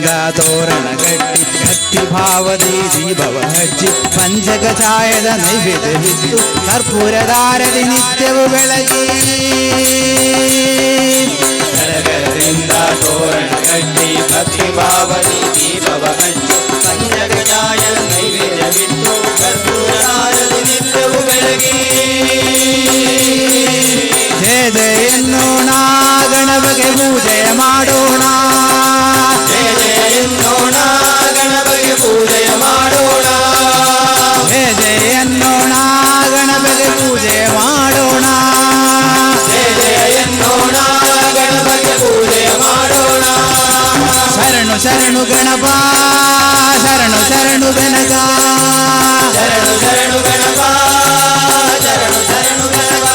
ಪೂಜೆಯಿಂದ ತೋರಣ ಗಟ್ಟಿ ಭಕ್ತಿ ಭಾವದಿ ದೀಪವ ಹಚ್ಚಿ ಪಂಚಕಚಾಯದ ನೈವೇದ್ಯವಿತ್ತು ಕರ್ಪೂರದಾರದಿ ನಿತ್ಯವೂ ಬೆಳಗಿ ಸಡಗರದಿಂದ ತೋರಣ ಗಟ್ಟಿ ಭಕ್ತಿ ಭಾವದಿ ದೀಪವ ಹಚ್ಚಿ ಪಂಚಕಚಾಯದ ನೈವೇದ್ಯವಿತ್ತು ಕರ್ಪೂರದಾರದಿ ನಿತ್ಯವೂ ಬೆಳಗಿ ಜಯ ಜಯ ಎನ್ನೋಣ ಗಣಪಗೆ ಪೂಜೆ ಮಾಡೋಣ ಜಯ ಜಯ ಎನ್ನೋಣ ಗಣಪಗೆ ಪೂಜೆ ಮಾಡೋಣ ಜಯ ಜಯ ಎನ್ನೋಣ ಗಣಪಗೆ ಪೂಜೆ ಮಾಡೋಣ ಜಯ ಜಯ ಎನ್ನೋಣ ಗಣಪಗೆ ಪೂಜೆ ಮಾಡೋಣ ಶರಣು ಶರಣು ಗಣಪ ಶರಣು ಶರಣು ಬೆನಗ ಶರಣು ಶರಣು ಗಣಪ ಶರಣು ಶರಣು ಗಣಪ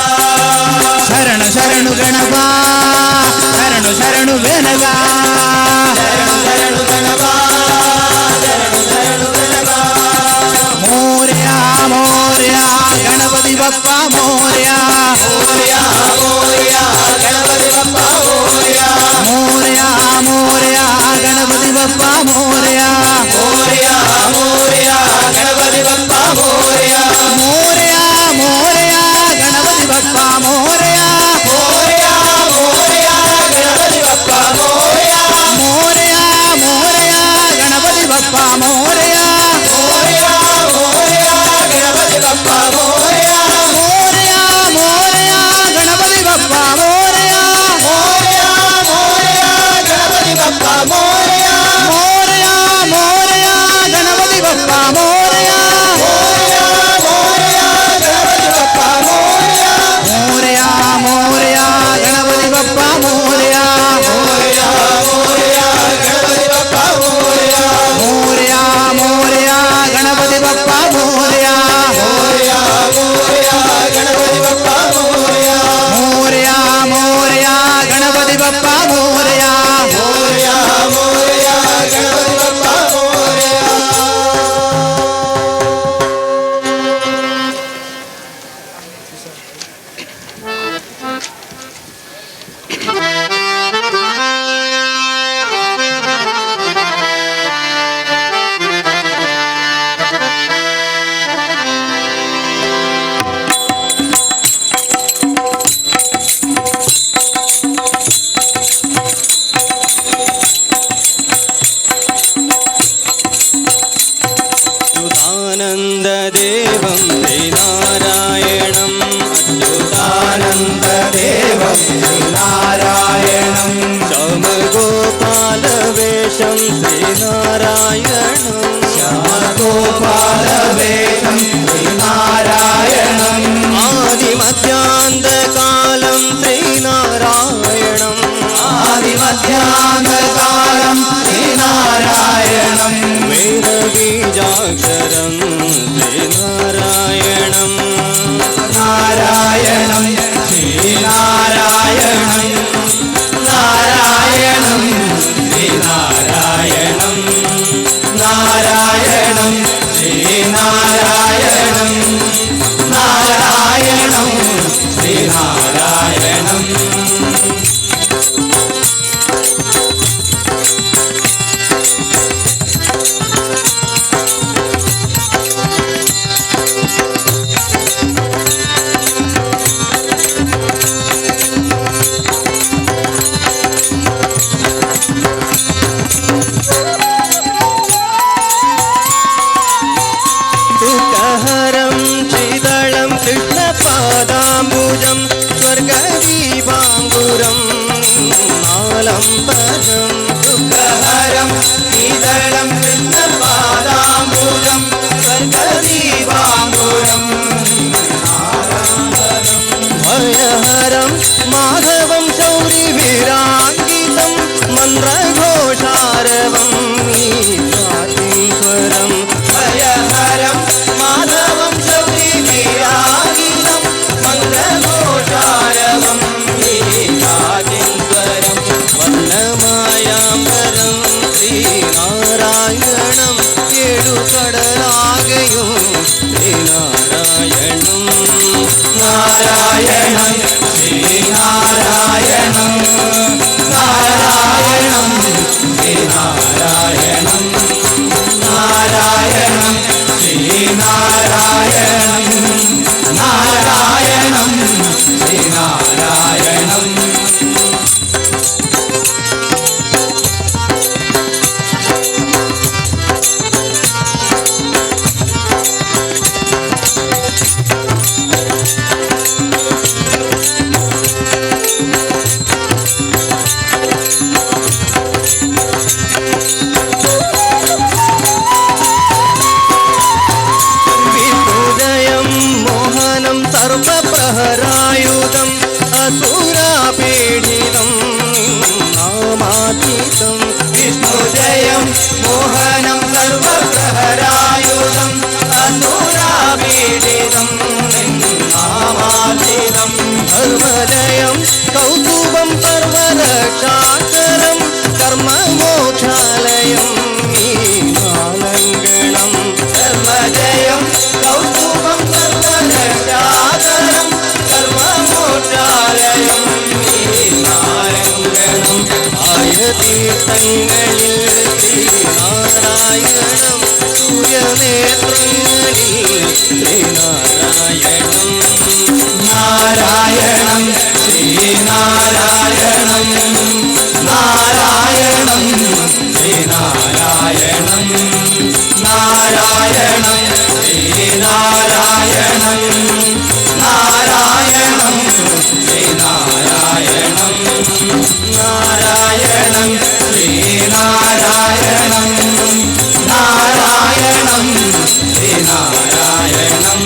ಶರಣು ಶರಣು ಗಣಪ ಶರಣು ಶರಣು ಬೆನಗ ಶರಣು ಶರಣು ಗಣಪ ಶರಣು ಶರಣು ಗಣಪ ಮೋರ್ಯ ಮೋರ್ಯ ಗಣಪತಿ ಬಪ್ಪ ಮೋರ್ಯ ಮೋರ್ಯ ಮೋರ್ಯ ಗಣಪತಿ ಬಪ್ಪ ಮೋರ್ಯ ಮೋರ್ಯ ಮೋರ್ಯ ಗಣಪತಿ ಬಪ್ಪ ಮೋರ್ಯ ಮೋರ್ಯ ಮೋರ್ಯ ಗಣಪತಿ ಬಪ್ಪ ಮೋರ್ಯ ಮೋರ್ಯ ಮೋರ್ಯ ಗಣಪತಿ ಬಪ್ಪ ಮೋರ್ಯ ಮೋರ್ಯ ಮೋರ್ಯ ಗಣಪತಿ ಬಪ್ಪ ಮೋರ್ಯ ಮೋರ್ಯ ಮೋರ್ಯ ಗಣಪತಿ ಬಪ್ಪ ಮೋರ್ಯ ಮೋರ್ಯ ಮೋರ್ಯ ಗಣಪತಿ ಬಪ್ಪ ಮೋರ್ಯ ಮೋರ್ಯ ಮೋರ್ಯ ಗಣಪತಿ ಬಪ್ಪ ಮೋರ್ಯ ಮೋರ್ಯ ಮೋರ್ಯ ಗಣಪತಿ ಬಪ್ಪ ಮೋರ್ಯ ಮೋರ್ಯ ಮೋರ್ಯ ಗಣಪತಿ ಬಪ್ಪ ಮೋರ್ಯ ಮೋರ್ಯ ಮೋರ್ಯ ಗಣಪತಿ ಬಪ್ಪ ಮೋರ್ಯ ಮೋರ್ಯ ಮೋರ್ಯ ಗಣಪತಿ ಬಪ್ಪ ಮೋರ್ಯ ಮೋರ್ಯ ಮೋರ್ಯ ಗಣಪತಿ ಬಪ್ಪ ಮೋರ್ಯ ಮೋರ್ಯ ಮೋರ್ಯ ಗಣಪತಿ ಬಪ್ಪ ಮೋರ್ಯ ಮೋರ್ಯ ಮೋರ್ಯ ಗಣಪತಿ ಬಪ್ಪ ಮೋರ್ಯ ಮೋರ್ಯ ಮೋರ್ಯ ಗಣಪತಿ ಬಪ್ಪ ಮೋರ್ಯ ಮೋರ್ಯ ಮೋರ್ಯ ಗಣಪತಿ ಬಪ್ಪ ಮೋರ್ಯ अच्युतानन्ददेवं श्रीनारायणम् अच्युतानन्ददेवं श्रीनारायणं श्यामगोपालवेषं श्रीनारायणं श्यामगोपालवेषं श्रीनारायणम् आदिमध्यान्तकालं श्रीनारायणम् आदिमध्यान्तकालं श्रीनारायणम् वेदबीजाक्षरं श्रीनारायणं नारायणं श्रीनारायणं नारायणं श्रीनारायणं नारायणं श्रीनारायणं नारायणं श्रीनारायणम् दुःखहरणं ശ്രീനാരായണം സൂര്യനേത്രങ്ങളിൽ ശ്രീനാരായണം നാരായണം ശ്രീനാരായണം നാരായണം ശ്രീനാരായണം നാരായണം ശ്രീനാരായണം നാരായണം ശ്രീനാരായണം നാരായണം ശ്രീനാരായണം നാരായണം ശ്രീനാരായണം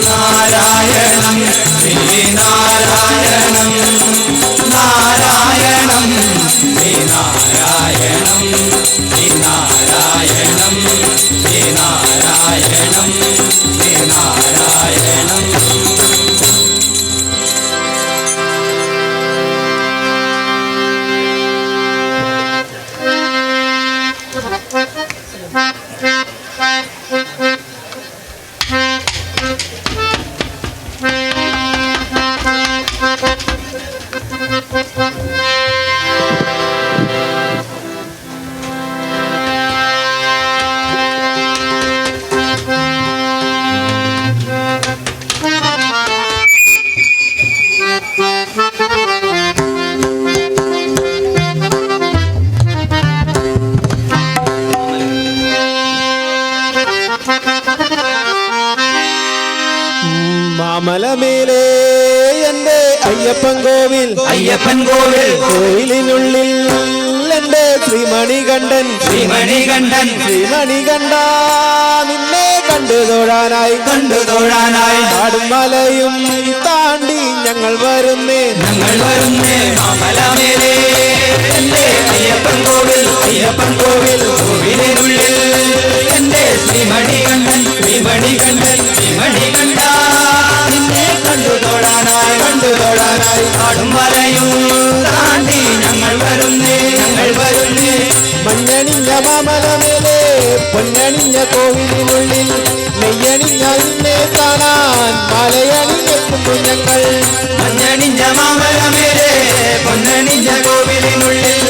നാരായണം ശ്രീനാരായണം നാരായണം ശ്രീനാരായണം ശ്രീനാരായണം ശ്രീനാരായണം ശ്രീനാരായണം മാമലമേലെ എൻ്റെ അയ്യപ്പൻ കോവിൽ അയ്യപ്പൻ കോവിൽ കോവിലിനുള്ളിൽ എൻ്റെ ശ്രീമണികണ്ഠൻ ശ്രീമണികണ്ഠൻ ശ്രീമണികണ്ഠ നിന്നെ കണ്ടു തൊഴാനായി കാടും മലയും താണ്ടി ഞങ്ങൾ വരുന്നേ മാമലമേലെ എൻ്റെ അയ്യപ്പൻ കോവിൽ കോവിലിനുള്ളിൽ എൻ്റെ ശ്രീമണികണ്ഠൻ ശ്രീമണികണ്ഠ നിന്നെ കണ്ടു തൊഴാനായി കാടും മലയും താണ്ടി ഞങ്ങൾ വരുന്നേ മഞ്ഞണിഞ്ഞ മാമലമേലെ പൊന്നണിഞ്ഞ കോവിലിനുള്ളിൽ നെയ്യണിഞ്ഞ നിന്നെ കാണാൻ മലയണിഞ്ഞെത്തുന്നു ഞങ്ങൾ മഞ്ഞണിഞ്ഞ മാമലമേലെ പൊന്നണിഞ്ഞ കോവിലിനുള്ളിൽ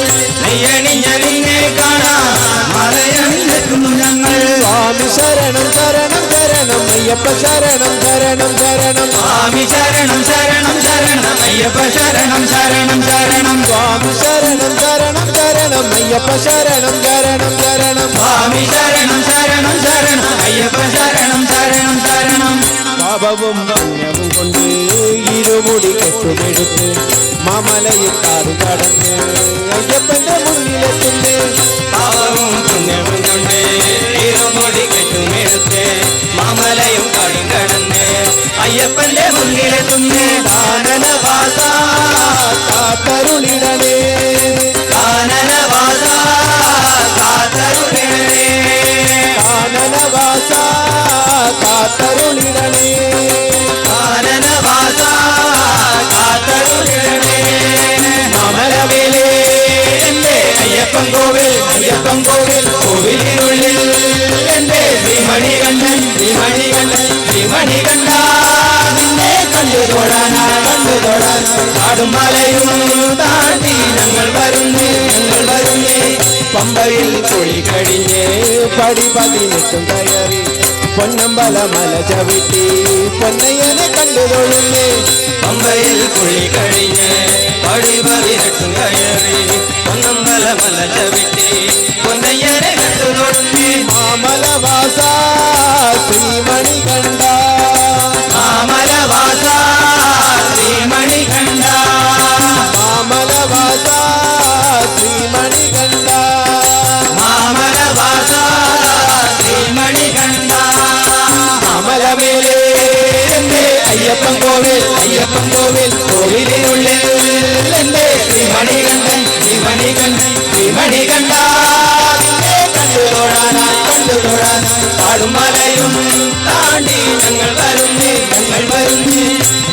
നെയ്യണിഞ്ഞ നിന്നെ കാണാൻ മലയണിഞ്ഞെത്തുന്നു ഞങ്ങൾ സ്വാമി ശരണം ശരണം ശരണം അയ്യപ്പ ശരണം ശരണം ശരണം സ്വാമി ശരണം ശരണം ശരണം അയ്യപ്പ ശരണം ശരണം ശരണം സ്വാമി ശരണം ശരണം ശരണം അയ്യപ്പ ശരണം ശരണം ശരണം സ്വാമി ശരണം ശരണം ശരണം അയ്യപ്പ ശരണം ശരണം ശരണം പാപവും പുണ്യവും കൊണ്ട് ഇരുമുടി കെട്ടുമെടുത്ത് മാമലയിൽ കാതു കടന്ന് അയ്യപ്പന്റെ മുന്നിലെത്തുന്നേ പാവവും പുണ്യവും കൊണ്ട് ഇരുമുടി കെട്ടുമെടുത്ത് മാമലയും കാടും കടന്ന് അയ്യപ്പന്റെ മുന്നിലെത്തുന്നേ കാനനവാസ കാത്തരുളിടണേ കാനനവാസ കാത്തരുളിടണേ കാനനവാസ കാത്തരുളിടണേ കാനനവാസ കാത്തരുളിടണേ മാമലമേലെ എൻ്റെ അയ്യപ്പൻ കോവിൽ കോവിലിനുള്ളിൽ എൻ്റെ ശ്രീമണികണ്ഠൻ ശ്രീമണികണ്ഠ നിന്നെ കണ്ടു തൊഴാനായി കാടും മലയും താണ്ടി ഞങ്ങൾ വരുന്നേ പമ്പയിൽ കുളി കഴിഞ്ഞ് പടി 18 കയറി പൊന്നമ്പല മല ചവിട്ടി പൊന്നയ്യനെ കണ്ടു തൊഴുന്നേ പമ്പയിൽ കുളി കഴിഞ്ഞ് പടി 18 കയറി പൊന്നമ്പല മല ചവിട്ടി പൊന്നയ്യനെ കണ്ടു തൊഴുന്നേ മാമലവാസ ശ്രീമണികണ്ഠ മാമലവാസ ശ്രീമണികണ്ഠ മാമലവാസ ശ്രീമണികണ്ഠ മാമലവാസ ശ്രീമണികണ്ഠ മാമലമേലെ എൻ്റെ അയ്യപ്പൻ കോവിൽ കോവിലിനുള്ളിൽ എൻ്റെ ശ്രീമണികണ്ഠൻ ശ്രീമണികണ്ഠ നിന്നെ കണ്ടു തൊഴാനായി കാടും മലയും താണ്ടി ഞങ്ങൾ വരുന്നേ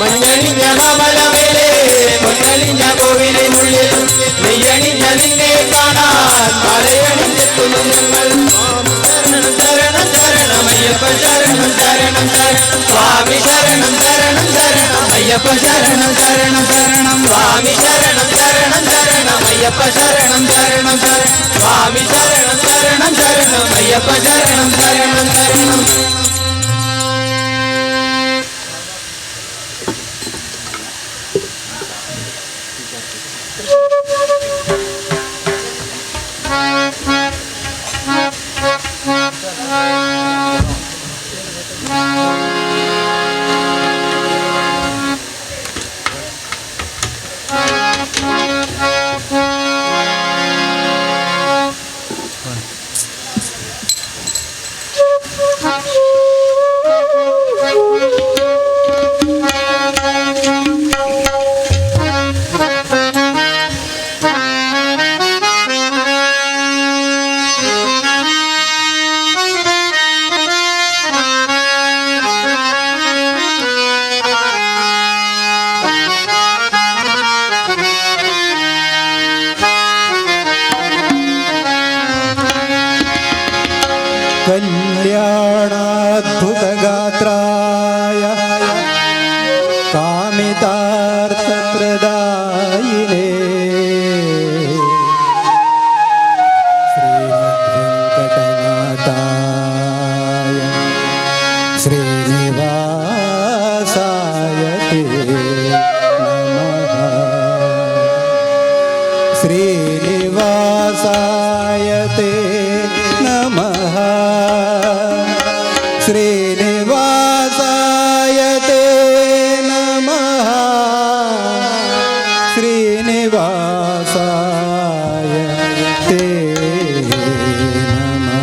മഞ്ഞണിഞ്ഞ മാമലമേലെ പൊന്നണിഞ്ഞ കോവിലിനുള്ളിൽ നെയ്യണിഞ്ഞ നിന്നെ കാണാൻ മലയണിഞ്ഞെത്തുന്നു ഞങ്ങൾ ശരണം ശരണം അയ്യപ്പ ശരണം സ്വാമി ശരണം ശരണം അയ്യപ്പ ശരണം സ്വാമി ശരണം അയ്യപ്പ అయ్యప్ప శరణం శరణం శరణం స్వామి శరణం శరణం శరణం అయ్యప్ప శరణం శరణం శరణం कल्याणाद्भुतगात्राय कामितार्थप्रदायिने श्रीमद्वेङ्कटनाथाय श्रीनिवासाय ते नमः श्रीनिवासाय ते नमः श्रीनिवासाय ते नमः श्रीनिवासाय ते नमः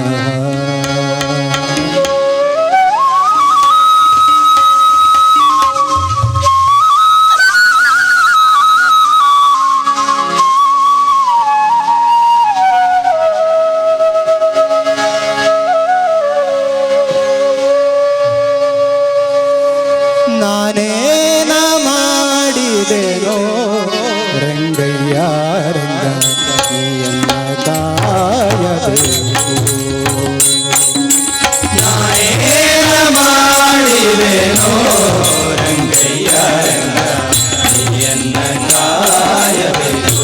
ನಾನೇನ ಮಾಡಿದೆನೋ ರಂಗಯ್ಯ ರಂಗ ನೀಯನ್ನ ಕಾಯಬೇಕು ನಾನೇನ ಮಾಡಿದೆನೋ ರಂಗಯ್ಯ ರಂಗ ನೀಯನ್ನ ಕಾಯಬೇಕು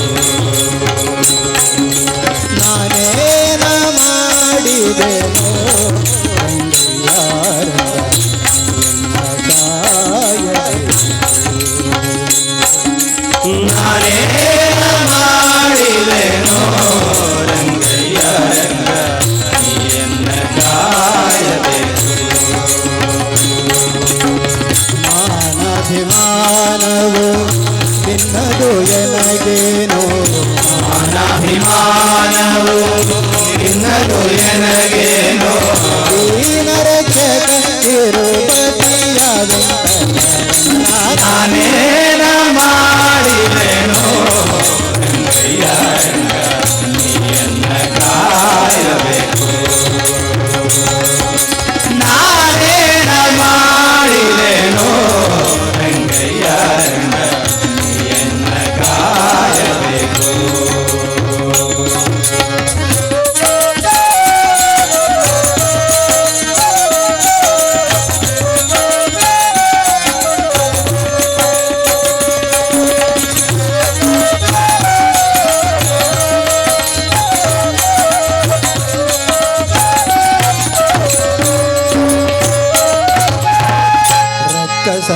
ನಾನೇನ ಮಾಡಿದೆನೋ ರಂಗಯ್ಯ ರಂಗ ನಾನೇನ ಮಾಡಿದೆನೋ ರಂಗಯ್ಯ ರಂಗ ನೀಯನ್ನ ಕಾಯಬೇಕು ಮಾನಾಭಿಮಾನವು ನಿನ್ನದು ಎನಗೇನೋ ಮಾನಾಭಿಮಾನವು ನಿನ್ನದು ಎನಗೇನೋ ದೀನರಕ್ಷಕ ತಿರುಪತಿಯಾದ ನಾನೇನ ಮಾಡಿದೆನೋ ರಂಗಯ್ಯ ರಂಗ ನೀಯನ್ನ ಕಾಯಬೇಕು ನಾನೇನ ಮಾಡಿದೆನೋ ರಂಗಯ್ಯ ರಂಗ ನೀಯನ್ನ ಕಾಯಬೇಕು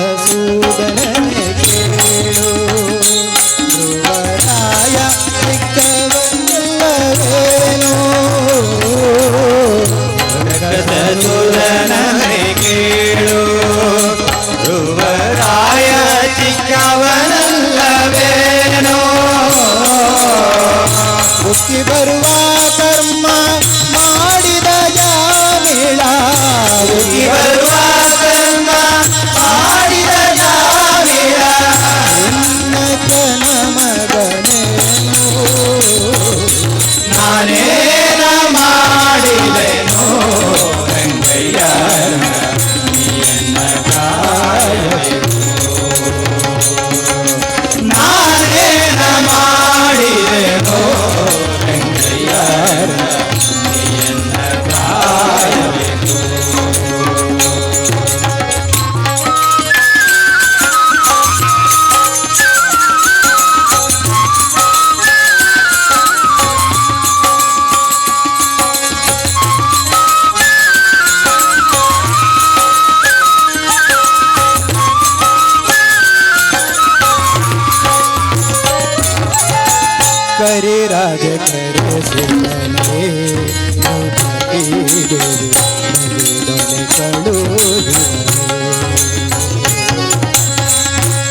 ರಕ್ಕಸಸೂದನನೆ ಕೇಳು ಧ್ರುವರಾಯ ಸಿಕ್ಕವಲ್ಲವೇನೋ ರಕ್ಕಸಸೂದನನೆ ಕೇಳು ಧ್ರುವರಾಯ ಚಿಕ್ಕವನಲ್ಲವೇನೋ ಮುಕ್ತಿ ಬರುವ ಕರ್ಮ ಮಾಡಿದ ಜಾಮಿಳ ಮುಕ್ತಿ ಬರುವ ಕರ್ಮ ಮಾಡಿದ ಜಾಮಿಳ ಉನ್ನತನ ಮಗನೇನು ನಾನೇನ ಮಾಡಿದೆನೋ ರಂಗಯ್ಯ ರಂಗ ನೀಯನ್ನ ಕಾಯಬೇಕು ನಾನೇನ ಮಾಡಿದೆನೋ ರಂಗಯ್ಯ ಕೈದೊಳೆ ಕಳುಹಿದರೆ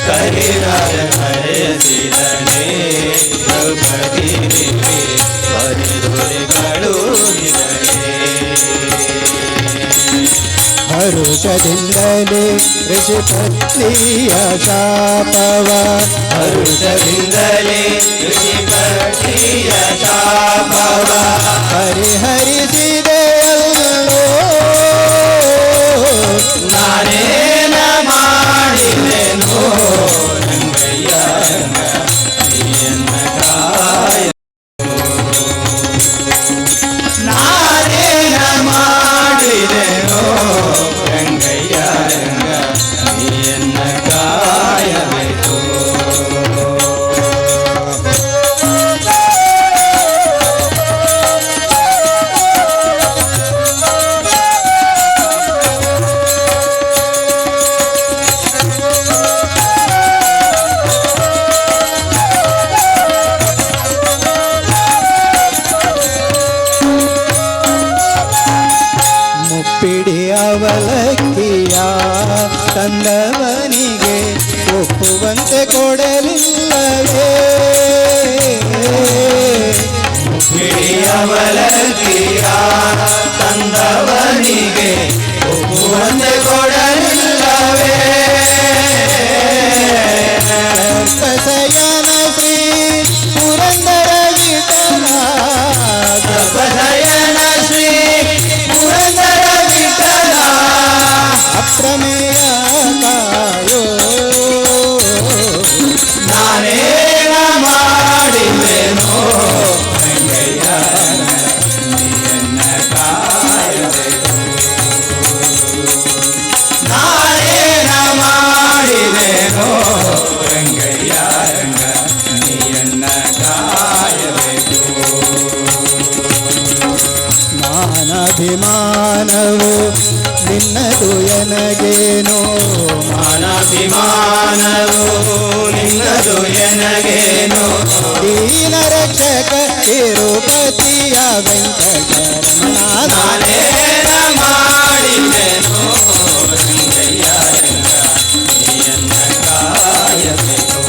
ಕರಿರಾಯ ಕರೆಸಿದನೆ ದ್ರೌಪದಿ ಬರೆದೊರೆ ಕಳುಹಿದರೆ ಹರುಷದಿಂದಲೇ ಋಷಿಪತ್ನಿಯ ಶಾಪವ ಹರುಷದಿಂದಲೇ ಋಷಿಪತ್ನಿಯ ಶಾಪವ ಪರಿಹರಿಸಿದೆಯಲ್ಲೋ ನಾನೇನ ಮಾಡಿದೆನೋ ರಂಗಯ್ಯ ನೀಯನ್ನ ಕಾಯ ನಾನೇನ ಮಾಡಿದೆನೋ ರಂಗಯ್ಯ ನೀಯನ್ನ ಕಾಯಬೇಕು ಮುಪ್ಪಿಡಿ ಅವಲಕ್ಕಿಯ ತಂದವನಿಗೆ ಒಪ್ಪುವಂತೆ ಕೊಡಲಿಲ್ಲವೇ ಅವಲಕ್ಕಿಯ ತಂದವನಿಗೆ ಒಪ್ಪುವಂತೆ ಕೊಡಲಿಲ್ಲವೇ ಸರ್ಪಸಯನ ಶ್ರೀ ಪುರಂದರ ವಿಠಲ ಸರ್ಪಸಯನ ಶ್ರೀ ಪುರಂದರ ವಿಠಲ ಅಪ್ರಮೇಯ ಕಾಯೋ ನಾನೇನ ಮಾಡಿದೆನೋ ರಂಗಯ್ಯ ನೀಯನ್ನ ಕಾಯಬೇಕು ನಾನೇನ ಮಾಡಿದೆನೋ ರಂಗಯ್ಯ ನೀಯನ್ನ ಕಾಯಬೇಕು ಮಾನಾಭಿಮಾನವು ನಿನ್ನದು ಎನಗೇನೋ ಮಾನಾಭಿಮಾನವು ನಿನ್ನದು ಎನಗೇನು ದೀನ ರಕ್ಷಕ ತಿರುಪತಿಯ ವೆಂಕಟರಮಣ ನಾನೇನ ಮಾಡಿದೆನೋ ರಂಗಯ್ಯ ನೀಯನ್ನ ಕಾಯಬೇಕು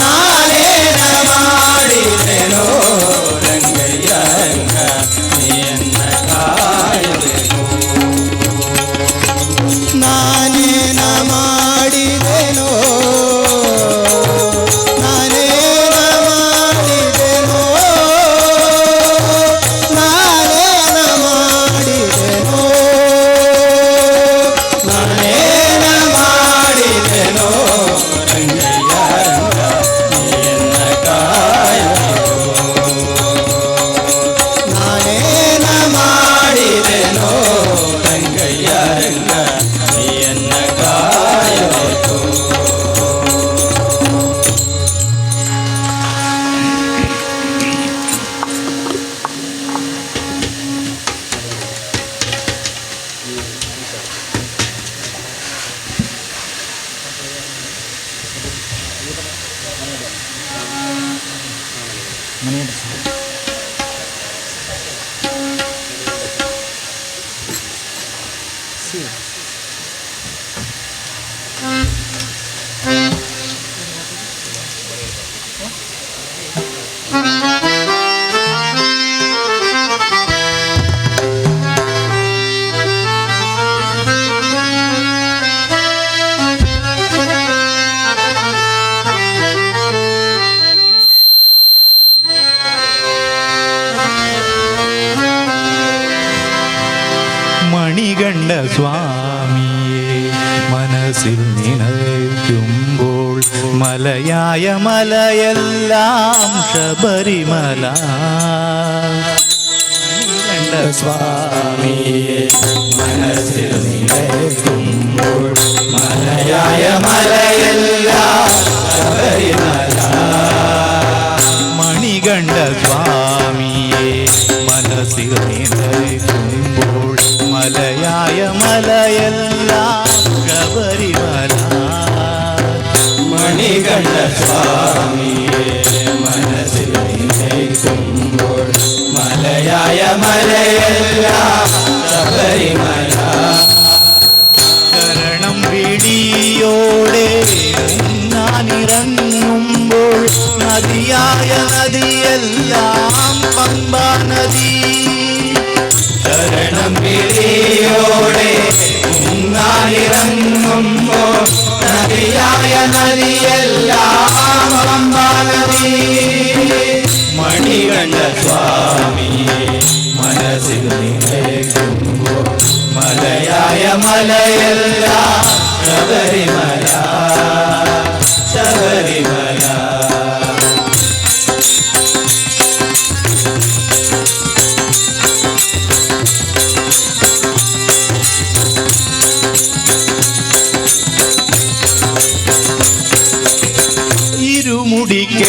ನಾನೇನ ಮಾಡಿದೆನೋ ರಂಗಯ್ಯ ನೀಯನ್ನ ಕಾಯಬೇಕು ನಾನೇನ ಮಾಡಿದೆನೋ ನಾನೇನ ಮಾಡಿದೆನೋ ನಾನೇನ ಮಾಡಿದೆನೋ ನಾನೇನ ಮಾಡಿದೆನೋ ರಂಗಯ್ಯ ನೀಯನ್ನ ಕಾಯಬೇಕು ನಾನೇನ ಮಾಡಿದೆನೋ ರಂಗಯ್ಯ ನೀಯನ್ನ ಕಾಯಬೇಕು മണികണ്ഠ സ്വാമിയെ മനസ്സിൽ നിനയ്ക്കുമ്പോൾ മലയായ മലയെല്ലാം ശബരിമല മണികണ്ഠ സ്വാമിയെ മനസ്സിൽ നിലയ്ക്കുമ്പോൾ മലയായ മലയെല്ലാം ശബരിമല മണികണ്ഠ സ്വാമിയെ മനസ്സിൽ നിനയ്ക്കുമ്പോൾ മലയായ മലയെല്ലാം ശബരിമല മണികണ്ഠ സ്വാമിയെ മനസ്സിൽ നിലയ്ക്കുമ്പോൾ മലയായ മലയെല്ലാം പിടിയോടെ മുങ്ങാനിറങ്ങുമ്പോൾ നദിയായ നദിയെല്ലാം പമ്പാനദി. മണികണ്ഠ സ്വാമിയെ മനസ്സിൽ നിറയ്ക്കുമ്പോൾ മലയായ മലയല്ല ശബരിമല ശബരിമല.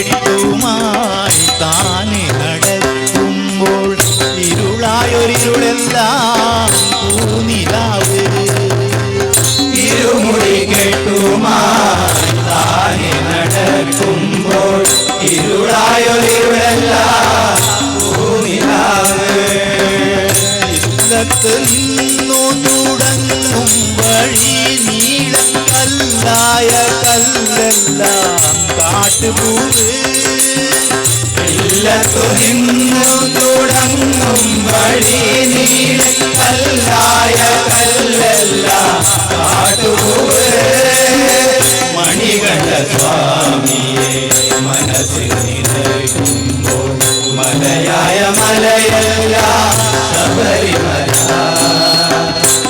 ഇരുമുടിക്കെട്ടുമായി താനെ നടക്കുമ്പോൾ ഇരുളായൊരിരുളെല്ലാം പൂനിലാവ്. ഇരുമുടിക്കെട്ടുമായി താനെ നടക്കുമ്പോൾ ഇരുളായൊരിരുളെല്ലാം പൂനിലാവ്. ഇരുളത്ത് നിന്നു തുടങ്ങും വഴി നീളം കല്ലായ കല്ലെല്ലാം കാട്ടുപൂവ്. ഇല്ലത്തു നിന്നു തുടങ്ങും വഴി നീളം കല്ലായ കല്ലെല്ലാം കാട്ടുപൂവ്. മണികണ്ഠ സ്വാമിയെ മനസ്സിൽ നിറയ്ക്കുമ്പോൾ മലയായ മലയല്ല ശബരിമല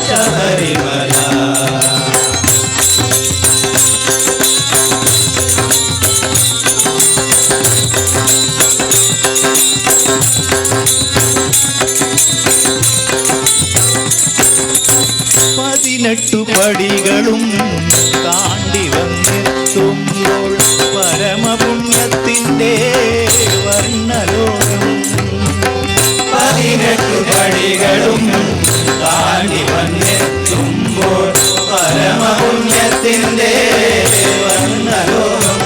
ശബരിമല. പതിനെട്ടു പടികളും താണ്ടി വന്നെത്തുമ്പോൾ പരമപുണ്യത്തിൻ്റെ വർണ്ണലോകം. 18 പടികളും താണ്ടി വന്നെത്തുമ്പോൾ പരമപുണ്യത്തിൻ്റെ വർണ്ണലോകം.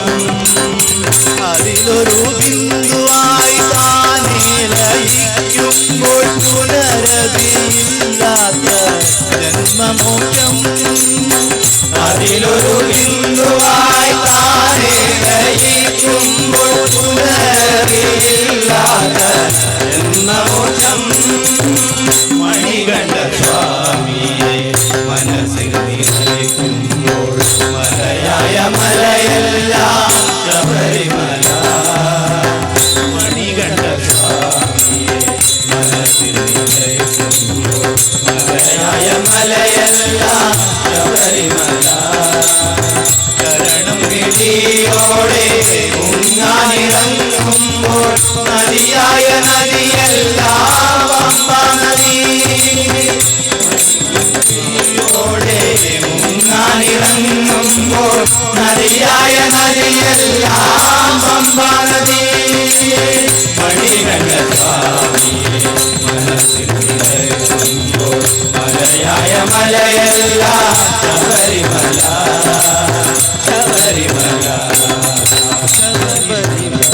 അതിലൊരു ബിന്ദുവായി താനേ ലയിക്കുമ്പോൾ പുനരതിയില്ലാത്ത ജന്മമോക്ഷം. അതിലൊരു ബിന്ദുവായി താനേ ലയിക്കുമ്പോൾ പുനരില്ലാത്ത ജന്മമോക്ഷം. മണികണ്ഠ സ്വാമിയെ മനസ്സിൽ നിറയ്ക്കുമ്പോൾ മലയായ മലയല്ല ശബരിമല. മണികണ്ഠ സ്വാമിയെ മനസ്സിൽ നിറയ്ക്കുമ്പോൾ മലയായ മലയല്ല ശബരിമല. ശരണം പിടിയോടെ മുങ്ങാനിറങ്ങുമ്പോൾ നദിയായ നദിയെല്ലാം പമ്പാനദി. പിടിയോടെ മുങ്ങാനിറങ്ങുമ്പോൾ നദിയായ നദിയെല്ലാം പമ്പാനദി. മണികണ്ഠ സ്വാമിയെ മനസ്സിൽ നിറയ്ക്കുമ്പോൾ മലയായ മലയല്ല ശബരിമല ശബരിമല ശബരിമല.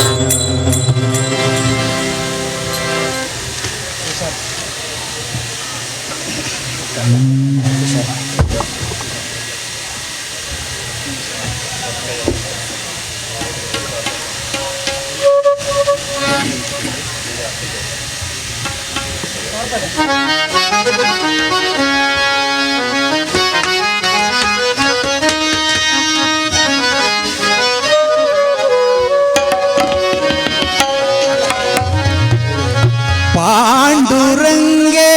പാണ്ഡുരംഗേ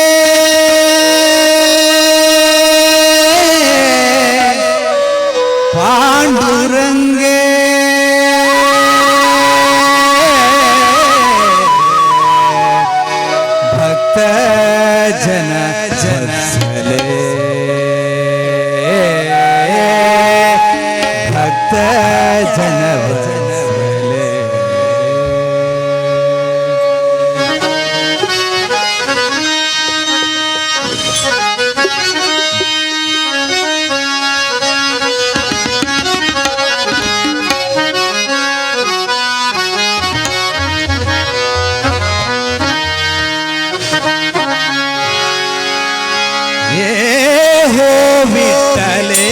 പാണ്ഡുരംഗേ ഭക്തജന ജനസലേ ഭക്തജനവത്സലേ. हो विठ्ठले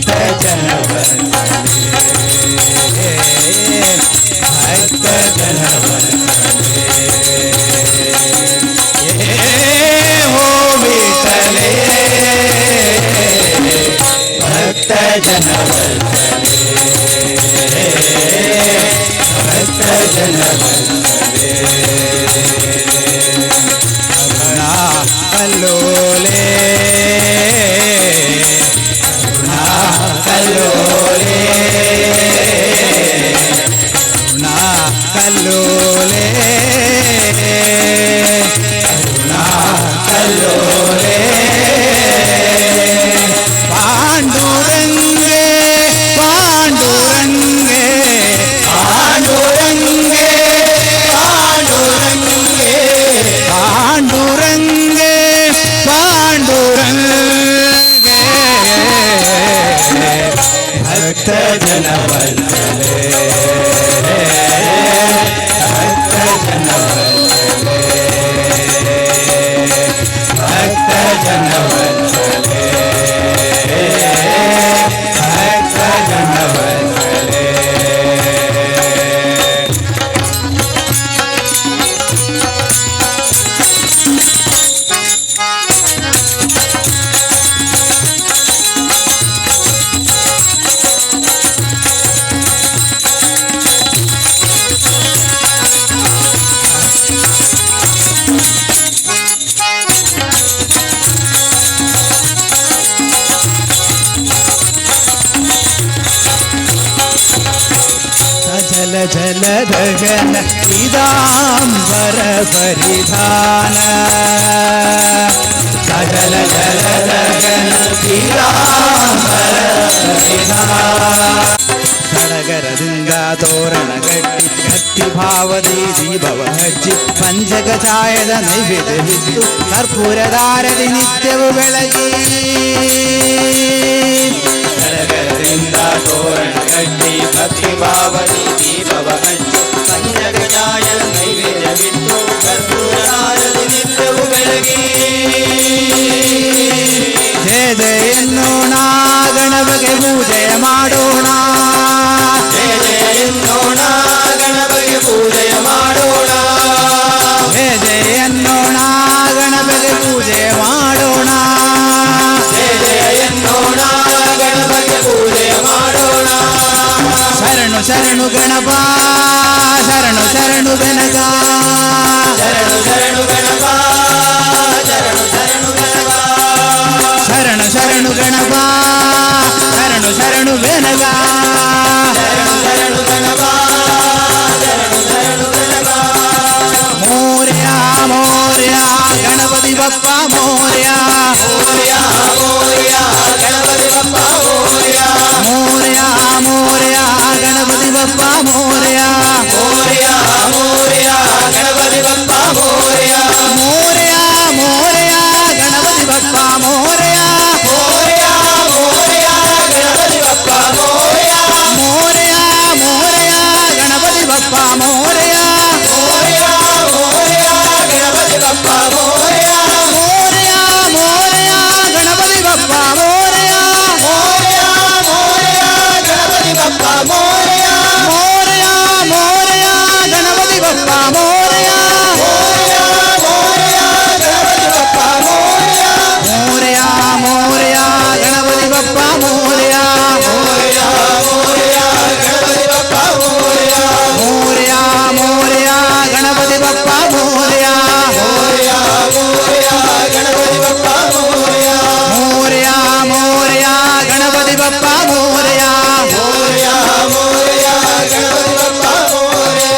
भक्त जनवत्सले ಗಗನ ಪೀತಾಂಬರ ಪರಿಧಾನ ಸಕಲ ಜಲ ಗಗನ ಪೀತಾಂಬರ ಪರಿಧಾನ ಸಡಗರದಿಂದ ತೋರಣ ಗಟ್ಟಿ ಭಕ್ತಿ ಭಾವದಿ ದೀಪವ ಹಚ್ಚಿ ಪಂಚಕ ಛಾಯದ ನೈವೇದ್ಯವಿತ್ತು ಕರ್ಪೂರದಾರದಿ ನಿತ್ಯವು ಬೆಳಗಿ ಸಡಗರದಿಂದ ತೋರಣ ಕಟ್ಟಿ ಭಕ್ತಿ ಭಾವದಿ ದೀಪವ ಹಚ್ಚಿ ಪಂಚಕ ಛಾಯದ ನೈವೇದ್ಯವಿತ್ತು ಕರ್ಪೂರದಾರದಿ ನಿತ್ಯವು ಬೆಳಗಿ ಜಯ ಜಯ ಎನ್ನೋಣ ಗಣಪಗೆ ಪೂಜೆಯ ಮಾಡೋಣ ಜಯ ಜಯ ಎನ್ನೋಣ ಗಣಪಗೆ ಪೂಜೆಯ ಮಾಡೋಣ ಜಯ ಜಯ ಎನ್ನೋಣ ಗಣಪಗೆ ಪೂಜೆ ಮಾಡೋಣ ಜಯ ಜಯ ಎನ್ನೋಣ ಗಣಪಗೆ ಪೂಜೆಯ ಮಾಡೋಣ ಶರಣು ಶರಣು ಗಣಪ ಶರಣು ಶರಣು ಗಣಕ ಶರಣು ಶರಣು ಗಣಪ ಶರಣು ಶರಣು ಗಣಪ ಶರಣು ಶರಣು ಗಣಪ ಶರಣು ಶರಣು ಗಣಕ ಶರಣು ಶರಣು ಗಣಪ ಶರಣು ಶರಣು ಗಣಪ ಮೋರ್ಯ ಮೋರ್ಯ ಗಣಪತಿ ಬಪ್ಪ ಮೋರ್ಯ ಮೋರ್ಯ ಮೋರ್ಯ ಗಣಪತಿ ಬಪ್ಪ ಮೋರ್ಯ ಮೋರ್ಯ ಮೋರ್ಯ ಗಣಪತಿ ಬಪ್ಪ ಮೋರ್ಯ ಮೋರ್ಯ ಮೋರ್ಯ ಗಣಪತಿ ಬಪ್ಪ ಮೋರ್ಯ ಮೋರ್ಯ ಮೋರ್ಯ ಗಣಪತಿ ಬಪ್ಪ ಮೋರ್ಯ ಮೋರ್ಯ ಮೋರ್ಯ ಗಣಪತಿ ಬಪ್ಪ ಮೋರ್ಯ ಮೋರ್ಯ ಮೋರ್ಯ ಗಣಪತಿ ಬಪ್ಪ ಮೋರ್ಯ ಮೋರ್ಯ ಮೋರ್ಯ ಗಣಪತಿ ಬಪ್ಪ ಮೋರ್ಯ ಮೋರ್ಯ ಮೋರ್ಯ ಗಣಪತಿ ಬಪ್ಪ ಮೋರ್ಯ ಮೋರ್ಯ ಮೋರ್ಯ ಗಣಪತಿ ಬಪ್ಪ ಮೋರ್ಯ ಮೋರ್ಯ ಮೋರ್ಯ ಗಣಪತಿ ಬಪ್ಪ ಮೋರ್ಯ ಮೋರ್ಯ ಮೋರ್ಯ ಗಣಪತಿ ಬಪ್ಪ ಮೋರ್ಯ ಮೋರ್ಯ ಮೋರ್ಯ ಗಣಪತಿ ಬಪ್ಪ ಮೋರ್ಯ ಮೋರ್ಯ ಮೋರ್ಯ ಗಣಪತಿ ಬಪ್ಪ ಮೋರ್ಯ ಮೋರ್ಯ ಮೋರ್ಯ ಗಣಪತಿ ಬಪ್ಪ ಮೋರ್ಯ ಮೋರ್ಯ ಮೋರ್ಯ ಗಣಪತಿ ಬಪ್ಪ ಮೋರ್ಯ ಮೋರ್ಯ ಮೋರ್ಯ ಗಣಪತಿ ಬಪ್ಪ ಮೋರ್ಯ ಮೋರ್ಯ ಮೋರ್ಯ ಗಣಪತಿ ಬಪ್ಪ ಮೋರ್ಯ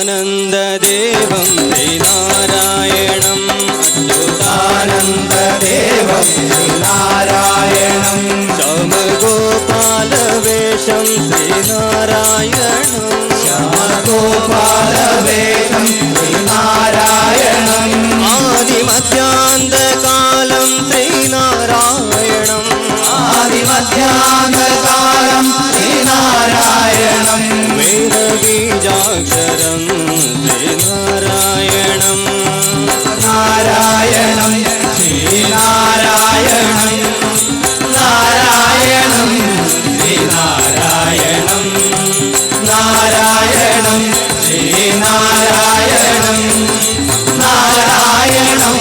अच्युतानन्ददेवं श्रीनारायणम् अच्युतानन्ददेवं श्रीनारायणं श्यामगोपालवेषं श्रीनारायणं श्यामगोपालवेषं श्रीनारायणम् आदिमध्यान्तकालं श्रीनारायणम् आदिमध्यान्तकालं श्रीनारायणं वेदबीजाक्षरं श्रीनारायणं नारायणं श्रीनारायणं नारायणं श्रीनारायणं नारायणं श्रीनारायणं नारायणं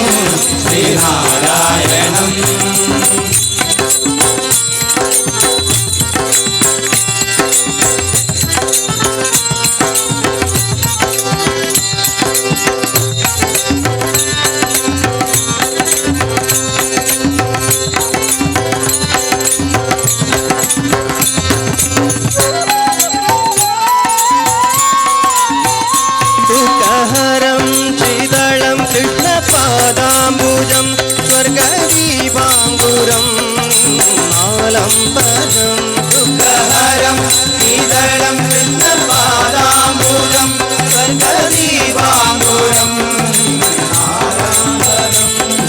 श्रीनारायणम् दुःखहरं चिदलं कृष्णपादाम्बुजं स्वर्गदीपाङ्गुरं आलम्बनं दुःखहरं चिदलं कृष्णपादाम्बुजं स्वर्गदीपाङ्गुरं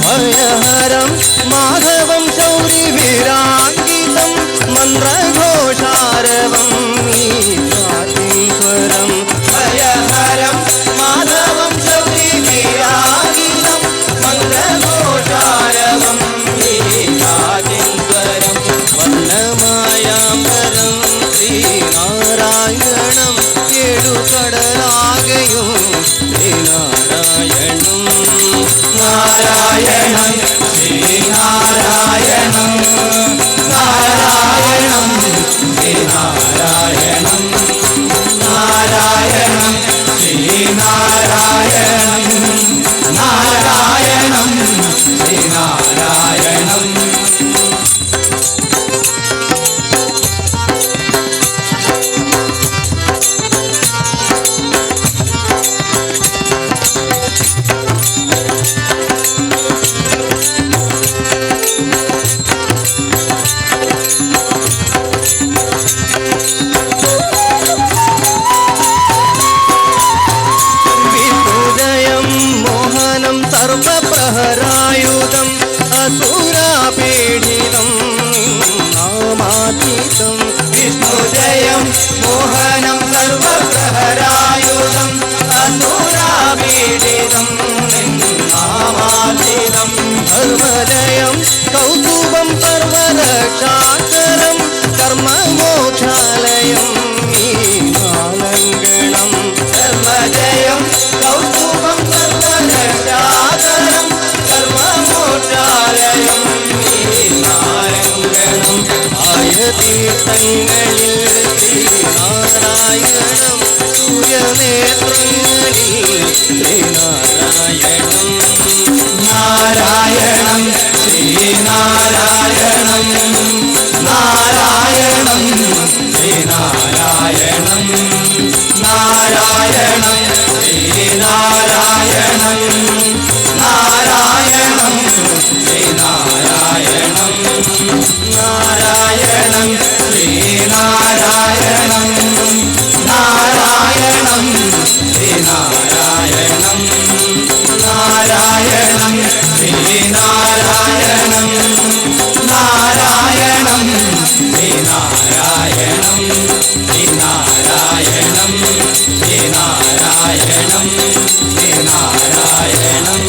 भयहरं माधवं शौरिवीराङ्गितं मन्द्रघोषारवं स्वरं भयहरं माधवं शौरिवीराङ्गितं मन्द्रघोषारवं स्वरं वर्णम നാരായണം ശ്രീനാരായണം. സർവപ്രഹരായുധം അസുരാപീഡിതം നാമാതീതം. വിഷ്ണുജയം മോഹനം സർവപ്രഹരായുധം അസുരാപീഡിതം നാമാതീതം. സർവജയം കൗതുകം സർവരക്ഷാകരം കർമ്മമോക്ഷാലയം നീനാലങ്കണം. സർവജയം കൗതുകം സർവരക്ഷാകരം സർവമോക്ഷാലയം നീനാലങ്കണം. ആയതീർത്ഥങ്ങളിൽ ശ്രീനാരായണം സൂര്യനേത്രങ്ങളിൽ ശ്രീനാരായണം. നാരായണം ശ്രീനാരായണം നാരായണം ശ്രീനാരായണം നാരായണം ശ്രീനാരായണം നാരായണം ശ്രീനാരായണം നാരായണം ശ്രീനാരായണം നാരായണം ശ്രീനാരായണം നാരായണം ശ്രീനാരായണം നാരായണം ശ്രീനാരായണം ശ്രീനാരായണം ശ്രീനാരായണം ശ്രീനാരായണം.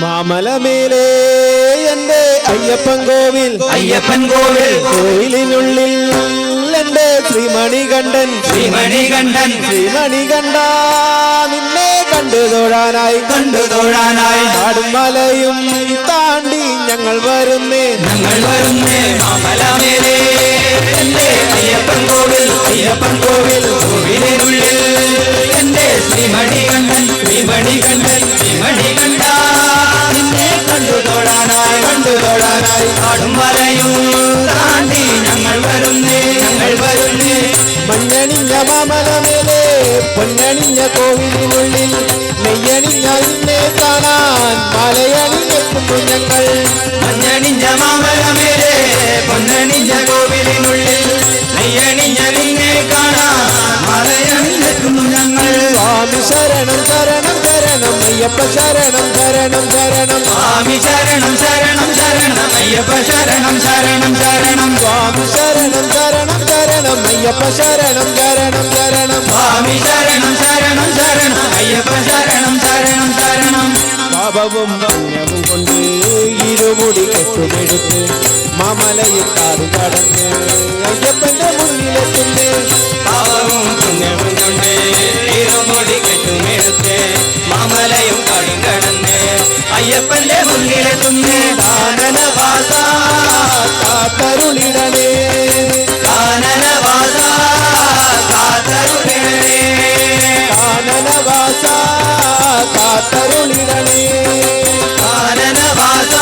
മാമലമേലേ എന്റെ അയ്യപ്പൻ കോവിൽ അയ്യപ്പൻ കോവിൽ കോയിലിനുള്ളിൽ എന്റെ ശ്രീമണികണ്ഠൻ ശ്രീമണികണ്ഠൻ ശ്രീമണികണ്ഠ നിന്നെ കണ്ടു തൊഴാനായി കാടും മലയും താണ്ടി ഞങ്ങൾ വരുന്നേ മാമലമേലേ എന്റെ അയ്യപ്പൻ കോവിൽ കോവിലിനുള്ളിൽ എന്റെ ശ്രീമണികണ്ഠൻ ശ്രീമണികണ്ഠ നിന്നെ കണ്ടു തൊഴാനായി കാടും മലയും താണ്ടി ഞങ്ങൾ വരുന്നേ മഞ്ഞണിഞ്ഞ മാമലമേലേ പൊന്നണിഞ്ഞ കോവിലിനുള്ളിൽ നെയ്യണിഞ്ഞ നിന്നെ കാണാൻ മലയണിഞ്ഞെത്തുന്നു ഞങ്ങൾ. മഞ്ഞണിഞ്ഞ മാമലമേലേ പൊന്നണിഞ്ഞ കോവിലിനുള്ളിൽ നെയ്യണിഞ്ഞ നിന്നെ കാണാൻ മലയണിഞ്ഞെത്തുന്നു ഞങ്ങൾ. സ്വാമി ശരണം ശരണം ശരണം അയ്യപ്പ ശരണം ശരണം ശരണം സ്വാമി ശരണം ശരണം ശരണം അയ്യപ്പ ശരണം ശരണം ശരണം സ്വാമി ശരണം ശരണം ശരണം അയ്യപ്പ ശരണം ശരണം ശരണം സ്വാമി ശരണം ശരണം ശരണം അയ്യപ്പ ശരണം ശരണം ശരണം. പാപവും പുണ്യവും കൊണ്ട് ഇരുമുടി കെട്ടുമെടുത്ത് മാമലയിൽ കാട് കടന്ന് അയ്യപ്പന്റെ മുന്നിലെത്തുന്നേ. പാവവും പുണ്യവും കൊണ്ട് ഇരുമുടി കെട്ടുമെടുത്ത് മാമലയും കടും കടന്ന് അയ്യപ്പന്റെ മുന്നിലെത്തുന്നേ. കാനനവാസ കാത്തരുളിടണേ കാനനവാസ കാത്തരുളിടണേ കാനനവാസ കാത്തരുളിടണേ കാനനവാസ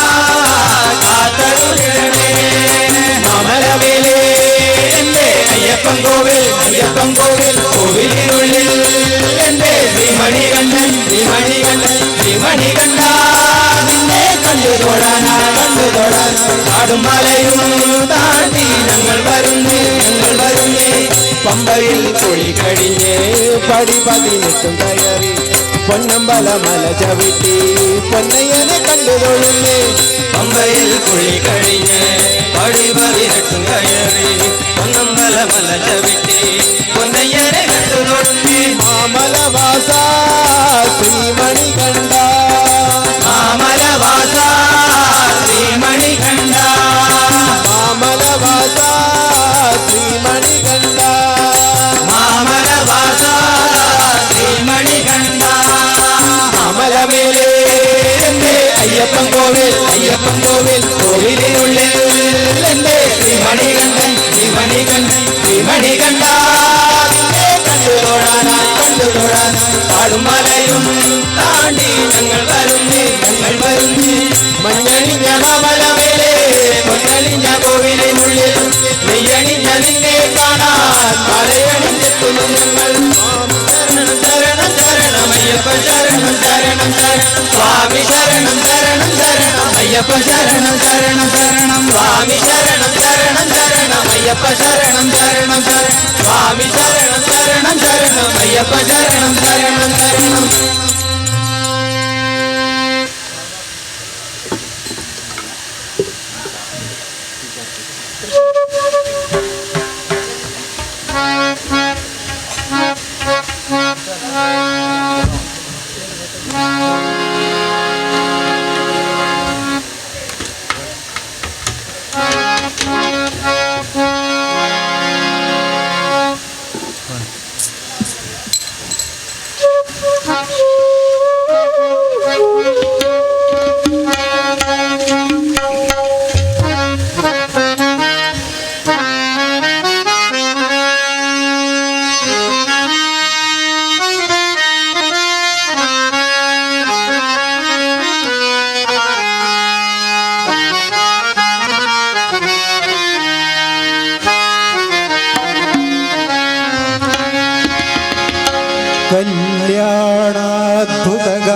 കാത്തരുളിടണേ. മാമലമേലേ എന്റെ അയ്യപ്പൻ കോവിൽ കോവിലിനുള്ളിൽ എന്റെ ശ്രീമണികണ്ഠൻ ശ്രീമണികണ്ഠ നിന്നെ കണ്ടു തൊഴാനായി കാടും മലയും താണ്ടി ഞങ്ങൾ വരുന്നേ പമ്പയിൽ കുളി കഴിഞ്ഞ് പടി 18 കയറി പൊന്നമ്പല മല ചവിട്ടി പൊന്നയ്യനെ കണ്ടു തൊഴുന്നേ പമ്പയിൽ കുഴി കഴിഞ്ഞ് പടി പതിനെട്ടും കയറി പൊന്നമ്പല മല ചവിട്ടി പൊന്നയ്യനെ കണ്ടു തൊഴുന്നേ മാമലവാസ ശ്രീമണി കണ്ട മാമലവാസ ശ്രീമണി കണ്ട മാമലവാസ ശ്രീമണി കണ്ട മാമലവാസ ശ്രീമണി കണ്ട അമലമേലേ എന്റെ അയ്യപ്പൻ കോവിൽ കോവിലിനുള്ളിൽ എന്റെ ശ്രീമണികണ്ഠൻ ശ്രീമണികണ്ഠൻ ശ്രീമണികണ്ഠ കണ്ടു തൊഴാനായി കാടും മലയും താണ്ടി ഞങ്ങൾ വരുന്നേ മഞ്ഞണിഞ്ഞ മാമലമേലേ പൊന്നണിഞ്ഞ കോവിലിനുള്ളിൽ നെയ്യണിഞ്ഞ നിന്നെ കാണാൻ മലയണിഞ്ഞെത്തുന്നു ഞങ്ങൾ ശരണം ശരണം ശരണമയ്യപ്പ ശരണം ശരണം ശരണം സ്വാമി ശരണം ശരണം ശരണം അയ്യപ്പ ശരണം ശരണം ശരണം സ്വാമി ശരണം ശരണം ശരണം അയ്യപ്പ ശരണം ശരണം ശരണം സ്വാമി ശരണം ശരണം ശരണം അയ്യപ്പ ശരണം ശരണം ശരണം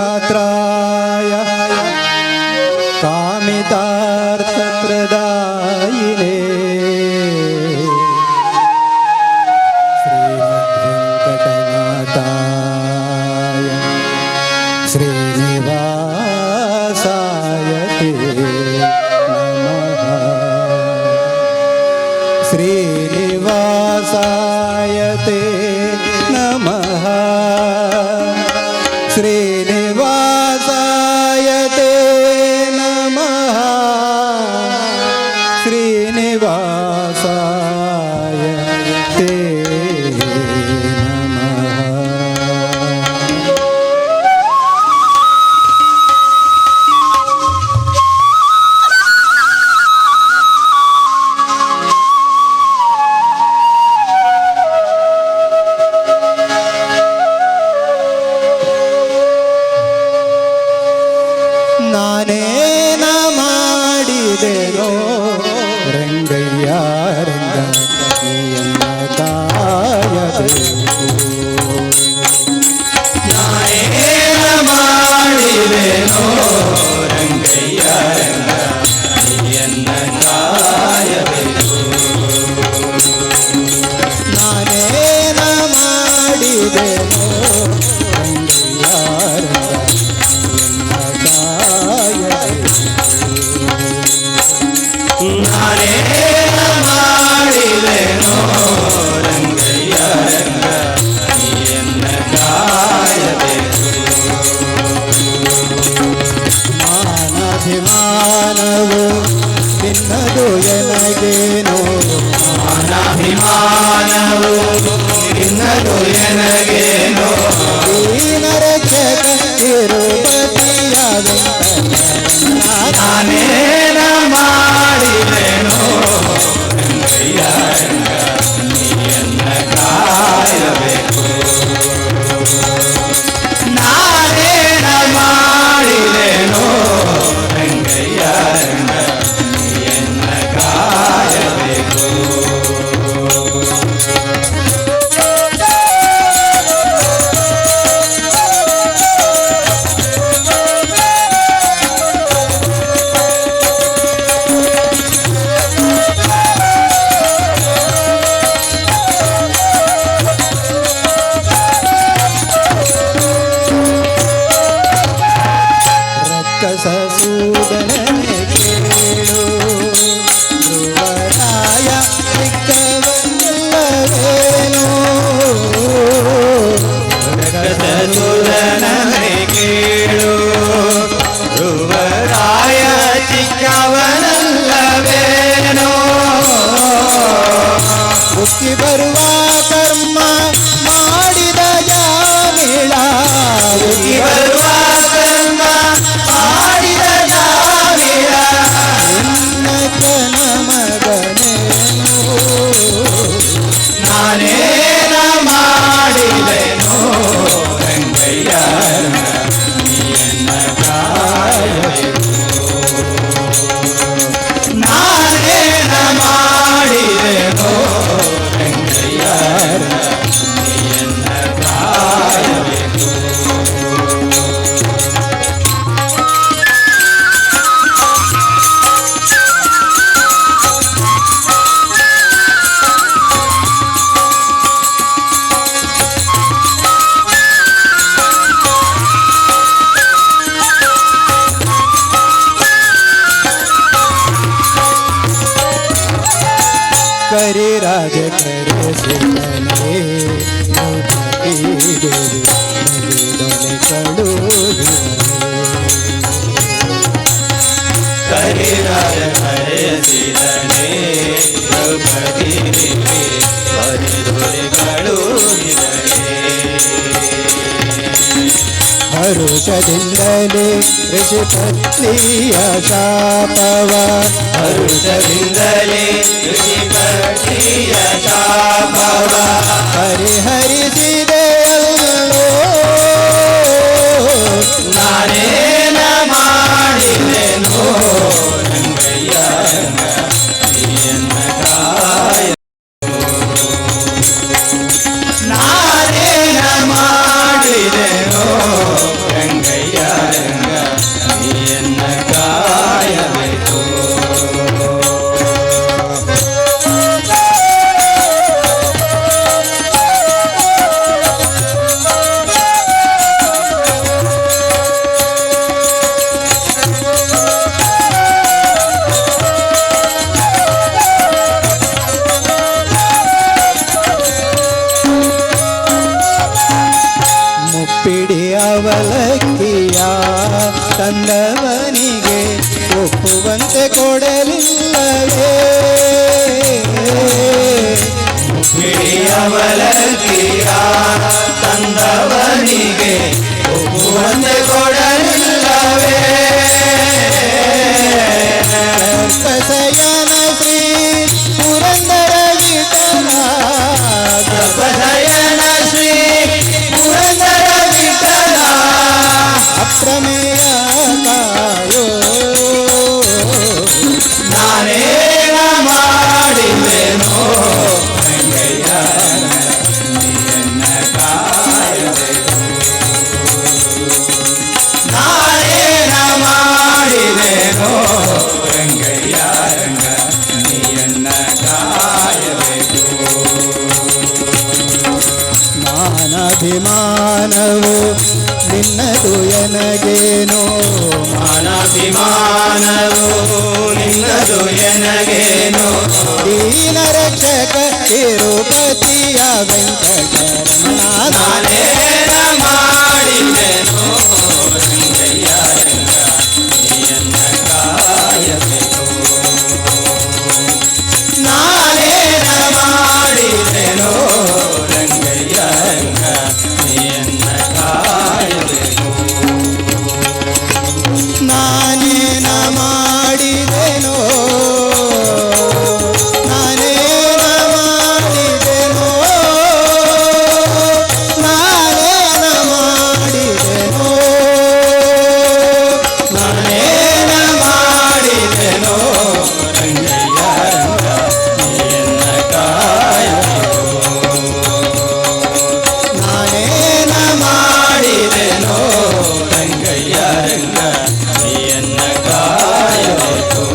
കല്യാണാദ്ഭുതഗാത്രായ കാമിതാർത്ഥപ്രദായിനേ ശ്രീമദ്വെങ്കടനാഥായ ശ്രീനിവാസായ തേ നമഃ ശ്രീനിവാസായ തേ നമഃ ശ്രീനിവാസായ തേ നമഃ ശ്രീനിവാസായ തേ നമഃ ನಾನೇನ ಮಾಡಿದೆನೋ ರಂಗಯ್ಯ ರಂಗ ನೀಯನ್ನ ಕಾಯಬೇಕು ನಾನೇನ ಮಾಡಿದೆನೋ ರಂಗಯ್ಯ ರಂಗ ನೀಯನ್ನ ಕಾಯಬೇಕು ನಾನೇನ ಮಾಡಿದೆನೋ ರಂಗಯ್ಯ ರಂಗ ನೀಯನ್ನ ಕಾಯಬೇಕು ನಾನೇನ ಮಾಡಿದೆನೋ ರಂಗಯ್ಯ ರಂಗ ನೀಯನ್ನ ಕಾಯಬೇಕು ಮಾನಾಭಿಮಾನವು ನಿನ್ನದು ಎನಗೇನೋ ಮಾನಾಭಿಮಾನವು ನಿನ್ನದು ಎನಗೇನೋ ದೀನರಕ್ಷಕ ತಿರುಪತಿಯ ನಾನೇನ ಮಾಡಿದೆನೋ ರಂಗಯ್ಯ ರಂಗ ನೀಯನ್ನ ಕಾಯಬೇಕು ನಾನೇನ ಮಾಡಿದೆನೋ ರಂಗಯ್ಯ ರಂಗ ನೀಯನ್ನ ಕಾಯಬೇಕು ರಾಜ ಕರೆಸಿದನೆ ದೊರೆ ಕಳುಹಿದನೆ ಕರಿರಾಜ ಕರೆಸಿದನೆ ದ್ರೌಪದಿ ದೊರೆಗಳು ಹರುಷದಿಂದಲೇ ಋಷಿಪತ್ನಿಯ ಶಾಪವ ಹರುಷದಿಂದಲೇ ಋಷಿಪತ್ನಿಯ ಶಾಪವ ಪರಿಹರಿಸಿದೆಯಲ್ಲೋ ನಾನೇನ ಮಾಡಿದೆನೋ ರಂಗಯ್ಯ ನೀಯನ್ನ ಕಾಯ ನಾನೇನ ಮಾಡಿದೆನೋ ರಂಗಯ್ಯ ರಂಗ ನೀಯನ್ನ ಕಾಯಬೇಕು ಮುಪ್ಪಿಡಿ ಅವಲಕ್ಕಿಯ ತಂದವನಿಗೆ ಒಪ್ಪುವಂತೆ ಕೊಡಲಿಲ್ಲವೇ ಅವಲಕ್ಕಿಯ ತಂದವನಿಗೆ ಒಪ್ಪುವಂತೆ ಕೊಡಲಿಲ್ಲವೇ ಸರ್ಪಸಯನ ಶ್ರೀ ಪುರಂದರ ವಿಠಲ ಸರ್ಪಸಯನ ಶ್ರೀ ಪುರಂದರ ವಿಠಲ ಅಪ್ರಮೇಯ ಕಾಯೋ ನಾನೇನ ಮಾಡಿದೆನೋ ರಂಗಯ್ಯ ನೀಯನ್ನ ಕಾಯಬೇಕು ನಾನೇನ ಮಾಡಿದೆನೋ ರಂಗಯ್ಯ ರಂಗ ನೀಯನ್ನ ಕಾಯಬೇಕು ಮಾನಭಿಮಾನವು ನಿನ್ನದು ಎನಗೇನೋ ಮಾನಭಿಮಾನವು ನಿನ್ನದು ಎನಗೇನು ದೀನ ರಕ್ಷಕ ತಿರುಪತಿಯ ವೆಂಕಟರಮಣ ನಾನೇನ ಮಾಡಿದೆನೋ ರಂಗಯ್ಯ ರಂಗ ನೀಯನ್ನ ಕಾಯಬೇಕು ನಾನೇನ ಮಾಡಿದೆನೋ ರಂಗಯ್ಯ ರಂಗ ನೀಯನ್ನ ಕಾಯಬೇಕು ನಾನೇನ ಮಾಡಿದೆನೋ ನಾನೇನ ಮಾಡಿದೆನೋ ನಾನೇನ ಮಾಡಿದೆನೋ ನಾನೇನ ಮಾಡಿದೆನೋ ರಂಗಯ್ಯ ರಂಗ ನೀಯನ್ನ ಕಾಯಬೇಕು ನಾನೇನ ಮಾಡಿದೆನೋ ರಂಗಯ್ಯ ರಂಗ ನೀಯನ್ನ ಕಾಯಬೇಕು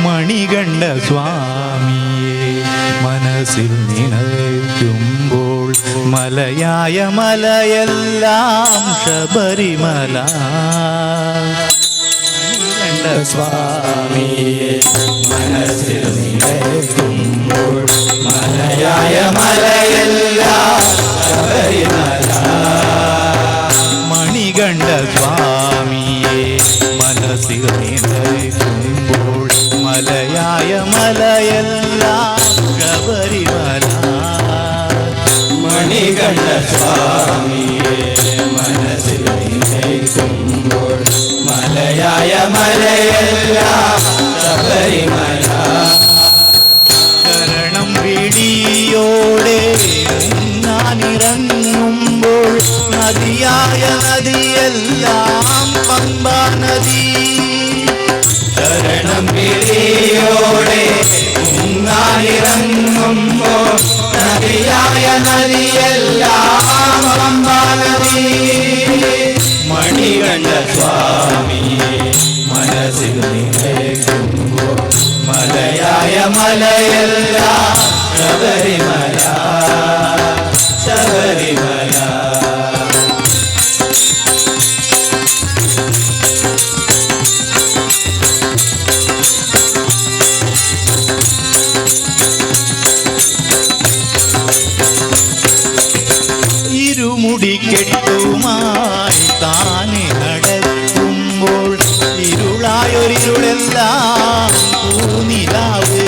മണികണ്ഠ സ്വാമിയെ മനസ്സിൽ നിനയ്ക്കുമ്പോൾ മലയായ മലയെല്ലാം ശബരിമല മണികണ്ഠ സ്വാമിയെ മനസ്സിൽ നിലയ്ക്കുമ്പോൾ മലയായ മലയെല്ലാം ശബരിമല മണികണ്ഠ സ്വാമിയെ മനസ്സിൽ നിനയ്ക്കുമ്പോൾ മലയായ മലയെല്ലാം ശബരിമല മണികണ്ഠ സ്വാമിയെ മനസ്സിൽ നിന്നേക്കുമ്പോൾ മലയായ മലയല്ല ശബരിമല. ശരണം വിളിയോടെ ഞാനിറങ്ങുമ്പോൾ നദിയായ നദിയെല്ലാം പമ്പാ നദി. ശരണം വിളിയോടെ മുങ്ങാനിറങ്ങുമ്പോൾ നദിയായ നദിയെല്ലാം പമ്പാ നദി. മണികണ്ഠ സ്വാമിയെ മനസ്സിൽ നിന്നേക്കുമ്പോൾ മലയായ മലയല്ല ശബരിമല ശബരിമല. ഇരുമുടിക്കെട്ടുമായി താനെ നടക്കുമ്പോൾ ഇരുളായൊരിരുളെല്ലാം പൂനിലാവ്.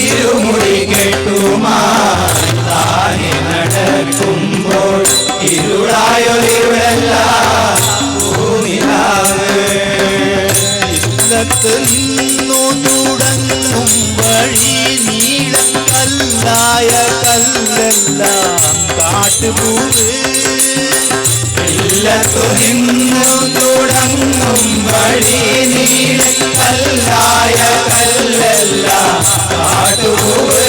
ഇരുമുടിക്കെട്ടുമായി താനെ നടക്കുമ്പോൾ ഇരുളായൊരിരുളെല്ലാം പൂനിലാവ്. ഇല്ലത്ത് നിന്നു തുടങ്ങും വഴി നീളക്കല്ലായ കല്ലെല്ലാം കാട്ടുപൂവ്. ഇല്ലത്തു നിന്നു തുടങ്ങും വഴി നീളക്കല്ലായ കല്ലെല്ലാം കാട്ടുപൂവ്.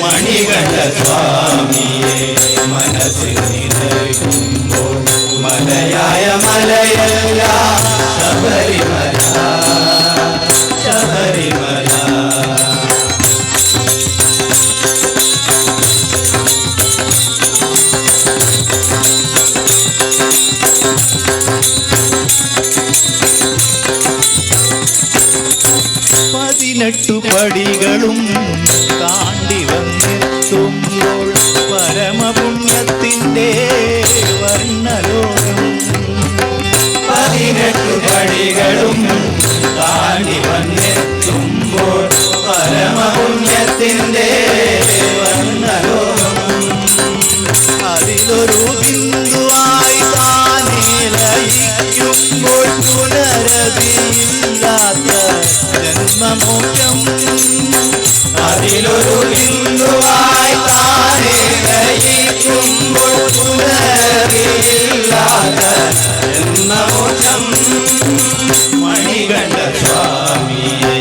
മണികണ്ഠ സ്വാമിയെ മനസ്സിൽ നിന്നേക്കുമ്പോൾ മലയായ മലയല്ല ശബരിമല ശബരിമല. പതിനെട്ടു പടികളും താണ്ടി വന്നെത്തുമ്പോൾ പരമപുണ്യത്തിൻ്റെ വർണ്ണലോകം. 18 പടികളും താണ്ടി വന്നെത്തുമ്പോൾ പരമപുണ്യത്തിൻ്റെ വർണ്ണലോകം. അതിലൊരു ബിന്ദുവായി താനേ ലയിക്കുമ്പോൾ പുനരതിയില്ലാത്ത ജന്മമോക്ഷം. അതിലൊരു ബിന്ദുവായി താനെ ലയിക്കുമ്പോൾ പുനരില്ലാത്ത ജന്മമോക്ഷം. മണികണ്ഠ സ്വാമിയെ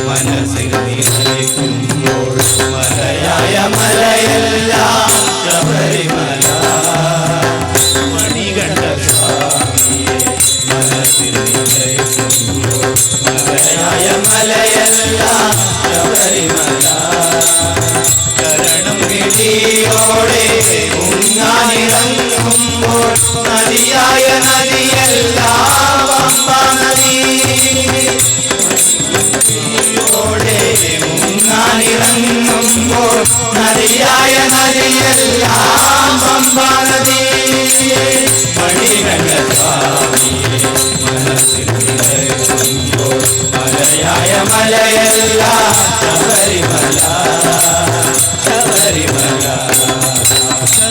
മനസ്സിൽ നിന്നേക്കുമ്പോൾ മലയായ മലയല്ല ശബരിമല. മണികണ്ഠ സ്വാമിയെ മനസ്സിൽ നിന്നേക്കുമ്പോൾ മലയായ മലയല്ല ശബരിമല. ശരണം വിളിയോടെ മുങ്ങാനിറങ്ങുമ്പോൾ നദിയായ നദിയെല്ലാം പമ്പാ നദി. ോടെ മുങ്ങാനിറങ്ങുമ്പോൾ നദിയായ നദിയെല്ലാം പമ്പാ നദി. മണികണ്ഠ സ്വാമിയെ മനസ്സിൽ നിന്നേക്കുമ്പോൾ മലയായ മലയല്ല ശബരിമല ശബരിമല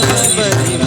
ശബരിമല.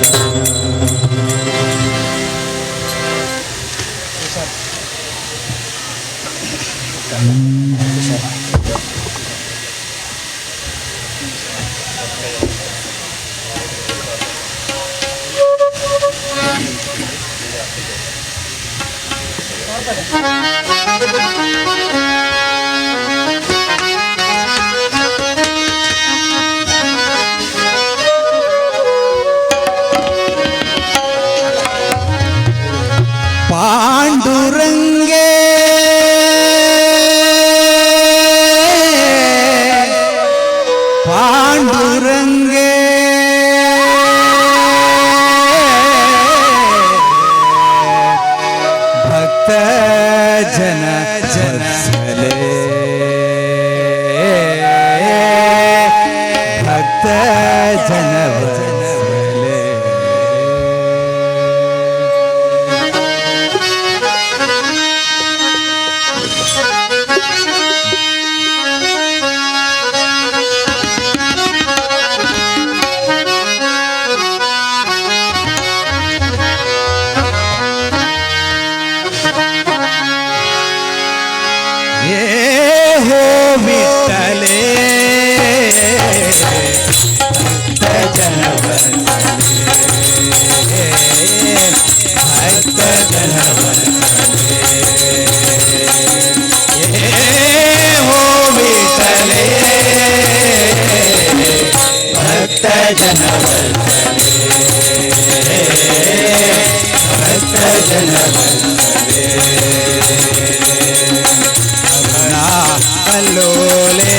ಕಲ್ಲೋಲೆ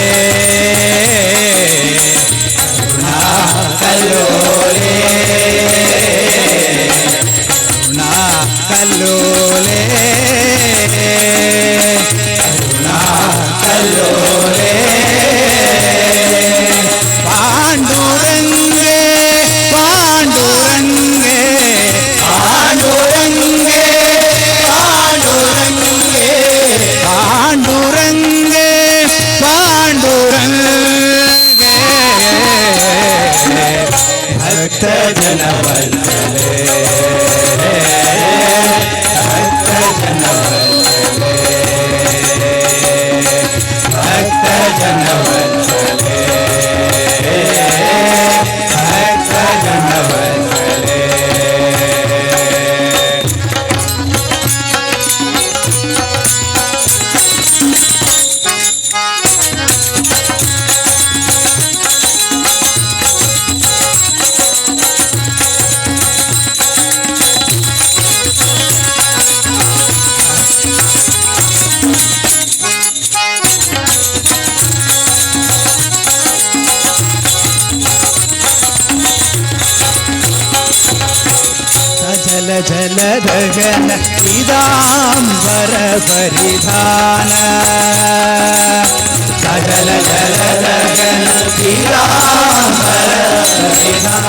ಕರುಣಾ ಕಲ್ಲೋಲೆ ಕರುಣಾ ಕಲ್ಲೋಲೆ ಕರುಣಾ ಕಲ್ಲೋಲೆ ಪಾಂಡುರಂಗೆ ಪಾಂಡುರಂಗೆ ಪಾಂಡುರಂಗೆ ಪಾಂಡುರಂಗೆ ಪಾಂಡುರಂಗೆ ಪಾಂಡುರಂಗೆ ಭಕ್ತ ಜನವಲ್ಲೇ ಭಕ್ತ ಜನವಲ್ಲೇ ಭಕ್ತ ಜನವಲ್ಲೇ ಭಕ್ತ ಜನವಲ್ಲೇ ಸಜಲ ಜಲಧಗನ ಪೀತಾಂಬರ ಪರಿಧಾನ ಸಜಲ ಜಲಧಗನ ಪೀತಾಂಬರ ಪರಿಧಾನ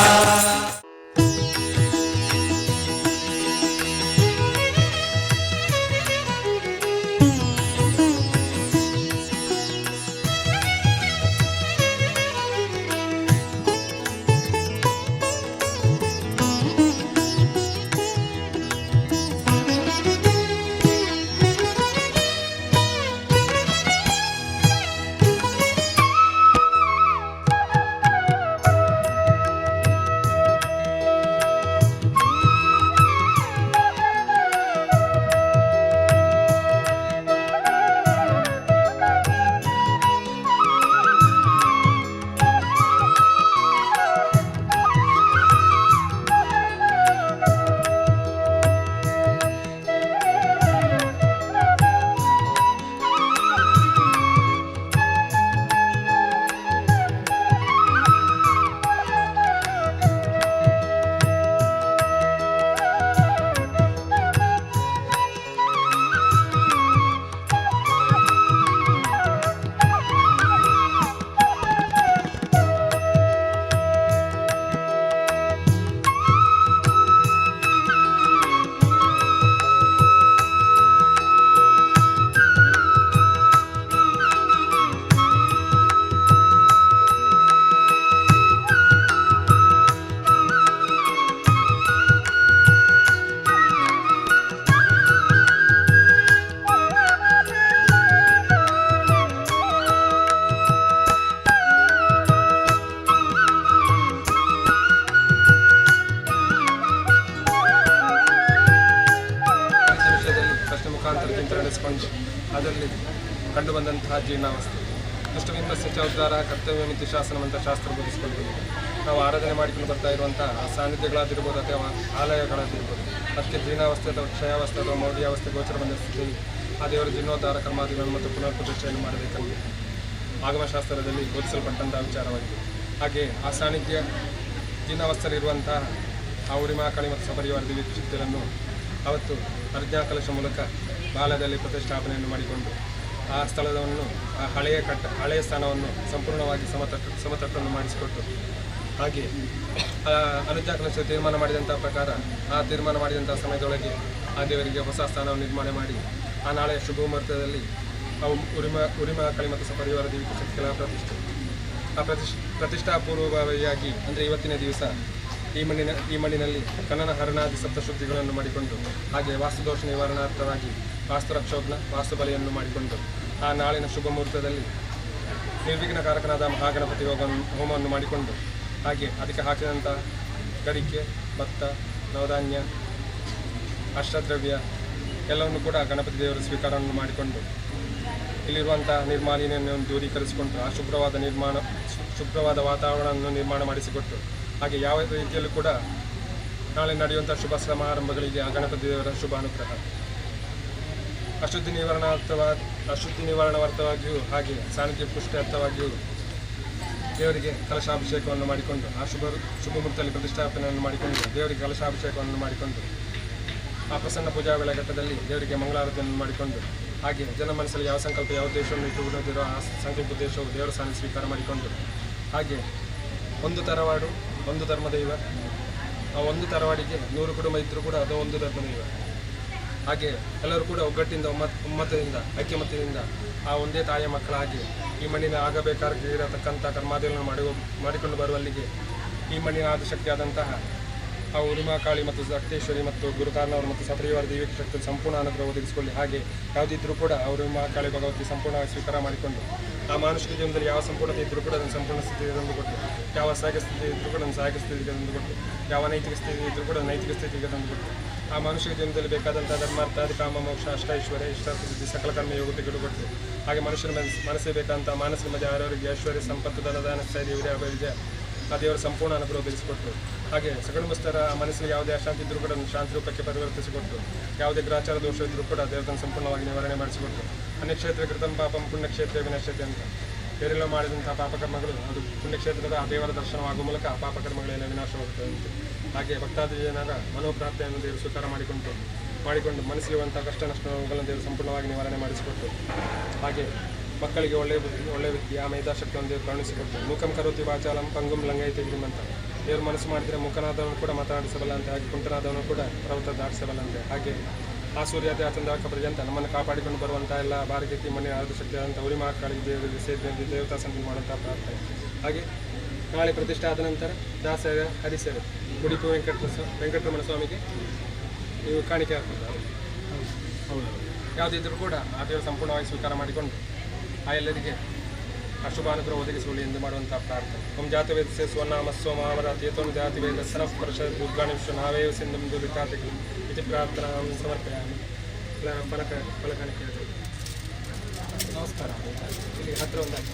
ನಡೆಸಿಕೊಂಡು ಅದರಲ್ಲಿ ಕಂಡುಬಂದಂತಹ ಜೀರ್ಣಾವಸ್ಥೆ ದುಷ್ಟವಿಂಬಸ್ಯ ಚ ಉದ್ಧಾರ ಕರ್ತವ್ಯ ಮಿತಿ ಶಾಸನವಂತ ಶಾಸ್ತ್ರ ಬೋಧಿಸಿಕೊಂಡು ನಾವು ಆರಾಧನೆ ಮಾಡಿಕೊಂಡು ಬರ್ತಾ ಇರುವಂಥ ಸಾನ್ನಿಧ್ಯಗಳಾದಿರ್ಬೋದು ಅಥವಾ ಆಲಯಗಳಾದಿರ್ಬೋದು ಅದಕ್ಕೆ ಜೀರ್ಣಾವಸ್ಥೆ ಅಥವಾ ಕ್ಷಯಾವಸ್ಥೆ ಅಥವಾ ಮೌಢ್ಯಾವಸ್ಥೆ ಗೋಚರ ಬಂದ ಸ್ಥಿತಿಯಲ್ಲಿ ಆ ದೇವರ ಜೀರ್ಣೋದ್ಧಾರ ಕರ್ಮಾದಿಗಳನ್ನು ಮತ್ತು ಪುನರ್ ಪ್ರತಿಷ್ಠೆಯನ್ನು ಮಾಡಬೇಕೆಂದು ಆಗಮಶಾಸ್ತ್ರದಲ್ಲಿ ಬೋಧಿಸಲ್ಪಟ್ಟಂತಹ ವಿಚಾರವಾಗಿದೆ. ಹಾಗೆ ಆ ಸಾನ್ನಿಧ್ಯ ಜೀರ್ಣಾವಸ್ಥೆಯಲ್ಲಿರುವಂತಹ ಆ ಉರಿಮಾಕಳಿ ಮತ್ತು ಸಪರಿವಾರ ದಿವ್ಯ ಚಿತ್ತಗಳನ್ನು ಅವತ್ತು ಅರ್ಜ್ಞಾಕಲಶ ಮೂಲಕ ಬಾಲದಲ್ಲಿ ಪ್ರತಿಷ್ಠಾಪನೆಯನ್ನು ಮಾಡಿಕೊಂಡು ಆ ಸ್ಥಳವನ್ನು ಆ ಹಳೆಯ ಸ್ಥಾನವನ್ನು ಸಂಪೂರ್ಣವಾಗಿ ಸಮತಟ್ಟನ್ನು ಮಾಡಿಸಿಕೊಟ್ಟು ಹಾಗೆ ಅನುಜ್ಞಾಕಲಶ ತೀರ್ಮಾನ ಮಾಡಿದಂಥ ಪ್ರಕಾರ ಆ ತೀರ್ಮಾನ ಮಾಡಿದಂಥ ಸಮಯದೊಳಗೆ ಆ ದೇವರಿಗೆ ಹೊಸ ಸ್ಥಾನವನ್ನು ನಿರ್ಮಾಣ ಮಾಡಿ ಆ ನಾಳೆಯ ಶುಭ ಮುಹೂರ್ತದಲ್ಲಿ ಅವು ಉರಿಮಾಕಳಿ ಮತ್ತು ಸಪರಿವಾರ ದಿವ್ಯ ಶಕ್ತಿಗಳ ಪ್ರತಿಷ್ಠೆ ಆ ಪ್ರತಿಷ್ಠಾಪೂರ್ವವಾಗಿ ಅಂದರೆ ಇವತ್ತಿನ ದಿವಸ ಈ ಮಣ್ಣಿನಲ್ಲಿ ಕನ್ನನ ಹರಣಾದಿ ಸಪ್ತಶುದ್ಧಿಗಳನ್ನು ಮಾಡಿಕೊಂಡು ಹಾಗೆ ವಾಸ್ತುದೋಷ ನಿವಾರಣಾರ್ಥವಾಗಿ ವಾಸ್ತುರಕ್ಷೋಜ್ಞ ವಾಸ್ತುಬಲಿಯನ್ನು ಮಾಡಿಕೊಂಡು ಆ ನಾಳಿನ ಶುಭ ಮುಹೂರ್ತದಲ್ಲಿ ನಿರ್ವಿಘ್ನಕಾರಕನಾದ ಮಹಾಗಣಪತಿ ಹೋಮವನ್ನು ಮಾಡಿಕೊಂಡು ಹಾಗೆ ಅದಕ್ಕೆ ಹಾಕಿದಂಥ ಗರಿಕೆ ಭತ್ತ ನವಧಾನ್ಯ ಅಷ್ಟದ್ರವ್ಯ ಎಲ್ಲವನ್ನು ಕೂಡ ಗಣಪತಿ ದೇವರ ಸ್ವೀಕಾರವನ್ನು ಮಾಡಿಕೊಂಡು ಇಲ್ಲಿರುವಂಥ ನಿರ್ಮಾಲಿನ್ಯವನ್ನು ದೂರೀಕರಿಸಿಕೊಂಡು ಆ ಶುಭ್ರವಾದ ವಾತಾವರಣವನ್ನು ನಿರ್ಮಾಣ ಮಾಡಿಸಿಕೊಟ್ಟು ಹಾಗೆ ಯಾವ ರೀತಿಯಲ್ಲೂ ಕೂಡ ನಾಳೆ ನಡೆಯುವಂಥ ಶುಭ ಸಮಾರಂಭಗಳಿಗೆ ಆ ಗಣಪತಿ ದೇವರ ಶುಭ ಅನುಗ್ರಹ ಅಶುದ್ಧಿ ನಿವಾರಣಾರ್ಥವಾಗಿಯೂ ಹಾಗೆ ಸಾನ್ನಿಧ್ಯ ಪುಷ್ಟಾರ್ಥವಾಗಿಯೂ ದೇವರಿಗೆ ಕಲಶಾಭಿಷೇಕವನ್ನು ಮಾಡಿಕೊಂಡು ಆ ಶುಭ ಮುಹೂರ್ತದಲ್ಲಿ ಪ್ರತಿಷ್ಠಾಪನೆಯನ್ನು ಮಾಡಿಕೊಂಡು ದೇವರಿಗೆ ಕಲಶಾಭಿಷೇಕವನ್ನು ಮಾಡಿಕೊಂಡು ಆ ಪ್ರಸನ್ನ ಪೂಜಾ ವೇಳೆಘಟ್ಟದಲ್ಲಿ ದೇವರಿಗೆ ಮಂಗಳಾರತಿಯನ್ನು ಮಾಡಿಕೊಂಡು ಹಾಗೆ ಜನ ಮನಸ್ಸಲ್ಲಿ ಯಾವ ಸಂಕಲ್ಪ ಯಾವ ಉದ್ದೇಶವನ್ನು ಇಟ್ಟುಕೊಂಡಿರೋ ಆ ಸಂಕಲ್ಪ ಉದ್ದೇಶವು ದೇವರ ಸಾನ್ನಿಧ್ಯ ಸ್ವೀಕಾರ ಮಾಡಿಕೊಂಡು ಹಾಗೆ ಒಂದು ತರವಾಡು ಒಂದು ಧರ್ಮದೈವ, ಆ ಒಂದು ತರವಾಡಿಗೆ 100 ಕುಟುಂಬ ಇದ್ದರೂ ಕೂಡ ಅದು ಒಂದು ಧರ್ಮದೈವ. ಹಾಗೆ ಎಲ್ಲರೂ ಕೂಡ ಒಗ್ಗಟ್ಟಿಂದ ಒಮ್ಮತದಿಂದ ಐಕ್ಯಮತ್ಯದಿಂದ ಆ ಒಂದೇ ತಾಯಿಯ ಮಕ್ಕಳಾಗಿ ಈ ಮಣ್ಣಿನ ಆಗಬೇಕಾಗಿರತಕ್ಕಂಥ ಕರ್ಮಾದಿಗಳನ್ನು ಮಾಡಿಕೊಂಡು ಬರುವಲ್ಲಿಗೆ ಈ ಮಣ್ಣಿನ ಆದಿಶಕ್ತಿಯಾದಂತಹ ಆ ಉರಿಮಾಕಾಳಿ ಮತ್ತು ದಟ್ಟೇಶ್ವರಿ ಮತ್ತು ಗುರುಕಾರನವರು ಮತ್ತು ಸಪರಿವಾರ ದೈವಿಕ ಶಕ್ತಿ ಸಂಪೂರ್ಣ ಅನುಗ್ರಹ ಒದಗಿಸಿಕೊಳ್ಳಿ. ಹಾಗೆ ಯಾವುದಿದ್ದರೂ ಕೂಡ ಆ ಉರಿಮಾಕಾಳಿ ಭಗವತಿ ಸಂಪೂರ್ಣವಾಗಿ ಸ್ವೀಕಾರ ಮಾಡಿಕೊಂಡು ಆ ಮಾನಸಿಕ ಜೀವನದಲ್ಲಿ ಯಾವ ಸಂಪೂರ್ಣತೆ ಇದ್ದರೂ ಕೂಡ ಅದನ್ನು ಸಂಪೂರ್ಣ ಸ್ಥಿತಿಗೆ ತಂದುಕೊಟ್ಟು, ಯಾವ ಸಹಾಯಕ ಸ್ಥಿತಿ ಇದ್ದರೂ ಕೂಡ ಅದನ್ನು ಸಹಾಯಕ ಸ್ಥಿತಿಗೆ ತಂದುಕೊಟ್ಟು, ಯಾವ ನೈತಿಕ ಸ್ಥಿತಿ ಇದ್ದರೂ ಕೂಡ ನೈತಿಕ ಸ್ಥಿತಿಗೆ ತಂದುಕೊಟ್ಟು ಆ ಮಾನುಷಿಕ ಜೀವನದಲ್ಲಿ ಬೇಕಾದಂಥ ಧರ್ಮಾರ್ಥಾದಿ ಕಾಮ ಮೋಕ್ಷ ಅಷ್ಟೈಶ್ವರ್ಯ ಇಷ್ಟಾರ್ಥಸಿದ್ಧಿ ಸಕಲ ಕರ್ಮ ಯೋಗತೆಗಳು ಕೊಟ್ಟು ಹಾಗೆ ಮನುಷ್ಯನ ಮನಸ್ಸಿಗೆ ಬೇಕಂತ ಮಾನಸಿಕ ಮಧ್ಯೆ ಆರೋಗ್ಯ ಐಶ್ವರ್ಯ ಸಂಪತ್ತು ಧನದಾನ ಸ್ಥೈರ್ಯ ವಿದ್ಯೆ ಅಭಿವೃದ್ಧಿ ಆ ದೇವರ ಸಂಪೂರ್ಣ ಅನುಗ್ರಹ ಒದಗಿಸಿಕೊಟ್ಟು ಹಾಗೆ ಸಕಲಮಸ್ತರ ಮನಸ್ಸಿಗೆ ಯಾವುದೇ ಅಶಾಂತಿ ಇದ್ದರೂ ಕೂಡ ಶಾಂತಿ ರೂಪಕ್ಕೆ ಪರಿವರ್ತಿಸಿಕೊಟ್ಟು ಯಾವುದೇ ಗ್ರಾಚಾರ ದೋಷ ಇದ್ದರೂ ಕೂಡ ದೇವರನ್ನು ಸಂಪೂರ್ಣವಾಗಿ ನಿವಾರಣೆ ಮಾಡಿಸಿಕೊಟ್ಟು ಅನ್ಯಕ್ಷೇತ್ರ ಕೃತಂ ಪಾಪಂ ಪುಣ್ಯಕ್ಷೇತ್ರ ವಿನಶ್ಯತೆ ಅಂತ ಬೇರೆಲ್ಲ ಮಾಡಿದಂಥ ಪಾಪಕರ್ಮಗಳು ಅದು ಪುಣ್ಯಕ್ಷೇತ್ರದ ಆ ದೇವರ ದರ್ಶನವಾಗುವ ಮೂಲಕ ಆ ಪಾಪಕರ್ಮಗಳೆಲ್ಲ ವಿನಾಶವಾಗುತ್ತದೆ ಅಂತ ಹಾಗೆ ಭಕ್ತಾದಿ ಜನರ ಮನೋಪ್ರಾರ್ಥನೆಯನ್ನು ದೇವರು ಸ್ವೀಕಾರ ಮಾಡಿಕೊಂಡು ಮನಸ್ಸಿರುವಂಥ ಕಷ್ಟ ನಷ್ಟಗಳನ್ನು ದೇವರು ಸಂಪೂರ್ಣವಾಗಿ ನಿವಾರಣೆ ಮಾಡಿಸಿಕೊಟ್ಟು ಹಾಗೆ ಮಕ್ಕಳಿಗೆ ಒಳ್ಳೆಯ ವಿದ್ಯೆ ಆ ಮೇಧಾಶಕ್ತಿಯನ್ನು ದೇವರು ಕರುಣಿಸಿಕೊಟ್ಟು ಮೂಕಂ ಕರೋತಿ ವಾಚಾಲಂ ಪಂಗುಂ ಲಂಗೈತೆ ಅಂತ ದೇವರು ಮನಸ್ಸು ಮಾಡಿದರೆ ಮುಖನಾದವನು ಕೂಡ ಮಾತನಾಡಿಸಬಲ್ಲಂತೆ ಹಾಗೆ ಕುಂಟನಾದವನು ಕೂಡ ಪರ್ವತ ದಾಟಿಸಬಲ್ಲಂತೆ ಹಾಗೆ ಆ ಸೂರ್ಯಾದಿ ಚಂದ್ರಾಕ ಪರ್ಯಂತ ನಮ್ಮನ್ನು ಕಾಪಾಡಿಕೊಂಡು ಬರುವಂಥ ಎಲ್ಲ ಬಾರಿಗೆತಿ ಮಣ್ಣಿನ ಆದಿಶಕ್ತಿಯಾದಂಥ ಉರಿಮಾಕಾಳಿ ದೇವರಿಗೆ ಸೇರಿ ದೇವತಾ ಸಂಧಿ ಮಾಡುವಂಥ ಪ್ರಾರ್ಥನೆ. ಹಾಗೆ ನಾಳೆ ಪ್ರತಿಷ್ಠೆ ಆದ ನಂತರ ದಾಸರ ಹರಿಸೇವೆ ಉಡುಪಿ ವೆಂಕಟರಮಣ ಸ್ವಾಮಿಗೆ ನೀವು ಕಾಣಿಕೆ ಹಾಕ್ತಾರೆ. ಹೌದು, ಯಾವುದಿದ್ದರೂ ಕೂಡ ಆ ದೇವರು ಸಂಪೂರ್ಣವಾಗಿ ಸ್ವೀಕಾರ ಮಾಡಿಕೊಂಡು ಆ ಎಲ್ಲರಿಗೆ ಅಶುಭಾನುಗ್ರಹ ಒದಗಿಸುವಳಿ ಎಂದು ಮಾಡುವಂಥ ಪ್ರಾರ್ಥನೆ. ಓಂ ಜಾತವೇದ ಸ್ವನಾಮ ಸೋಮಾವರ ತೇತೋಂ ಜಾತಿವೇದ ಸರಫ್ ಪರಿಷತ್ ಉದ್ಗಾನಿಶ್ವ ನಾವೇವ ಸಿಂಧು ದುರಿತಾತಿಗಳು ಇತಿ ಪ್ರಾರ್ಥನಾ ಸಮರ್ಪಯಾಮಿ. ಫಲಕಾಣಿಕೆ ನಮಸ್ಕಾರ. ಇಲ್ಲಿ ಹತ್ತಿರ ಒಂದಾಗಿ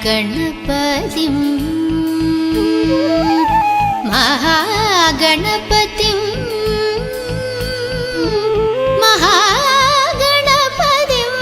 महागणपतिं महागणपतिं महागणपतिं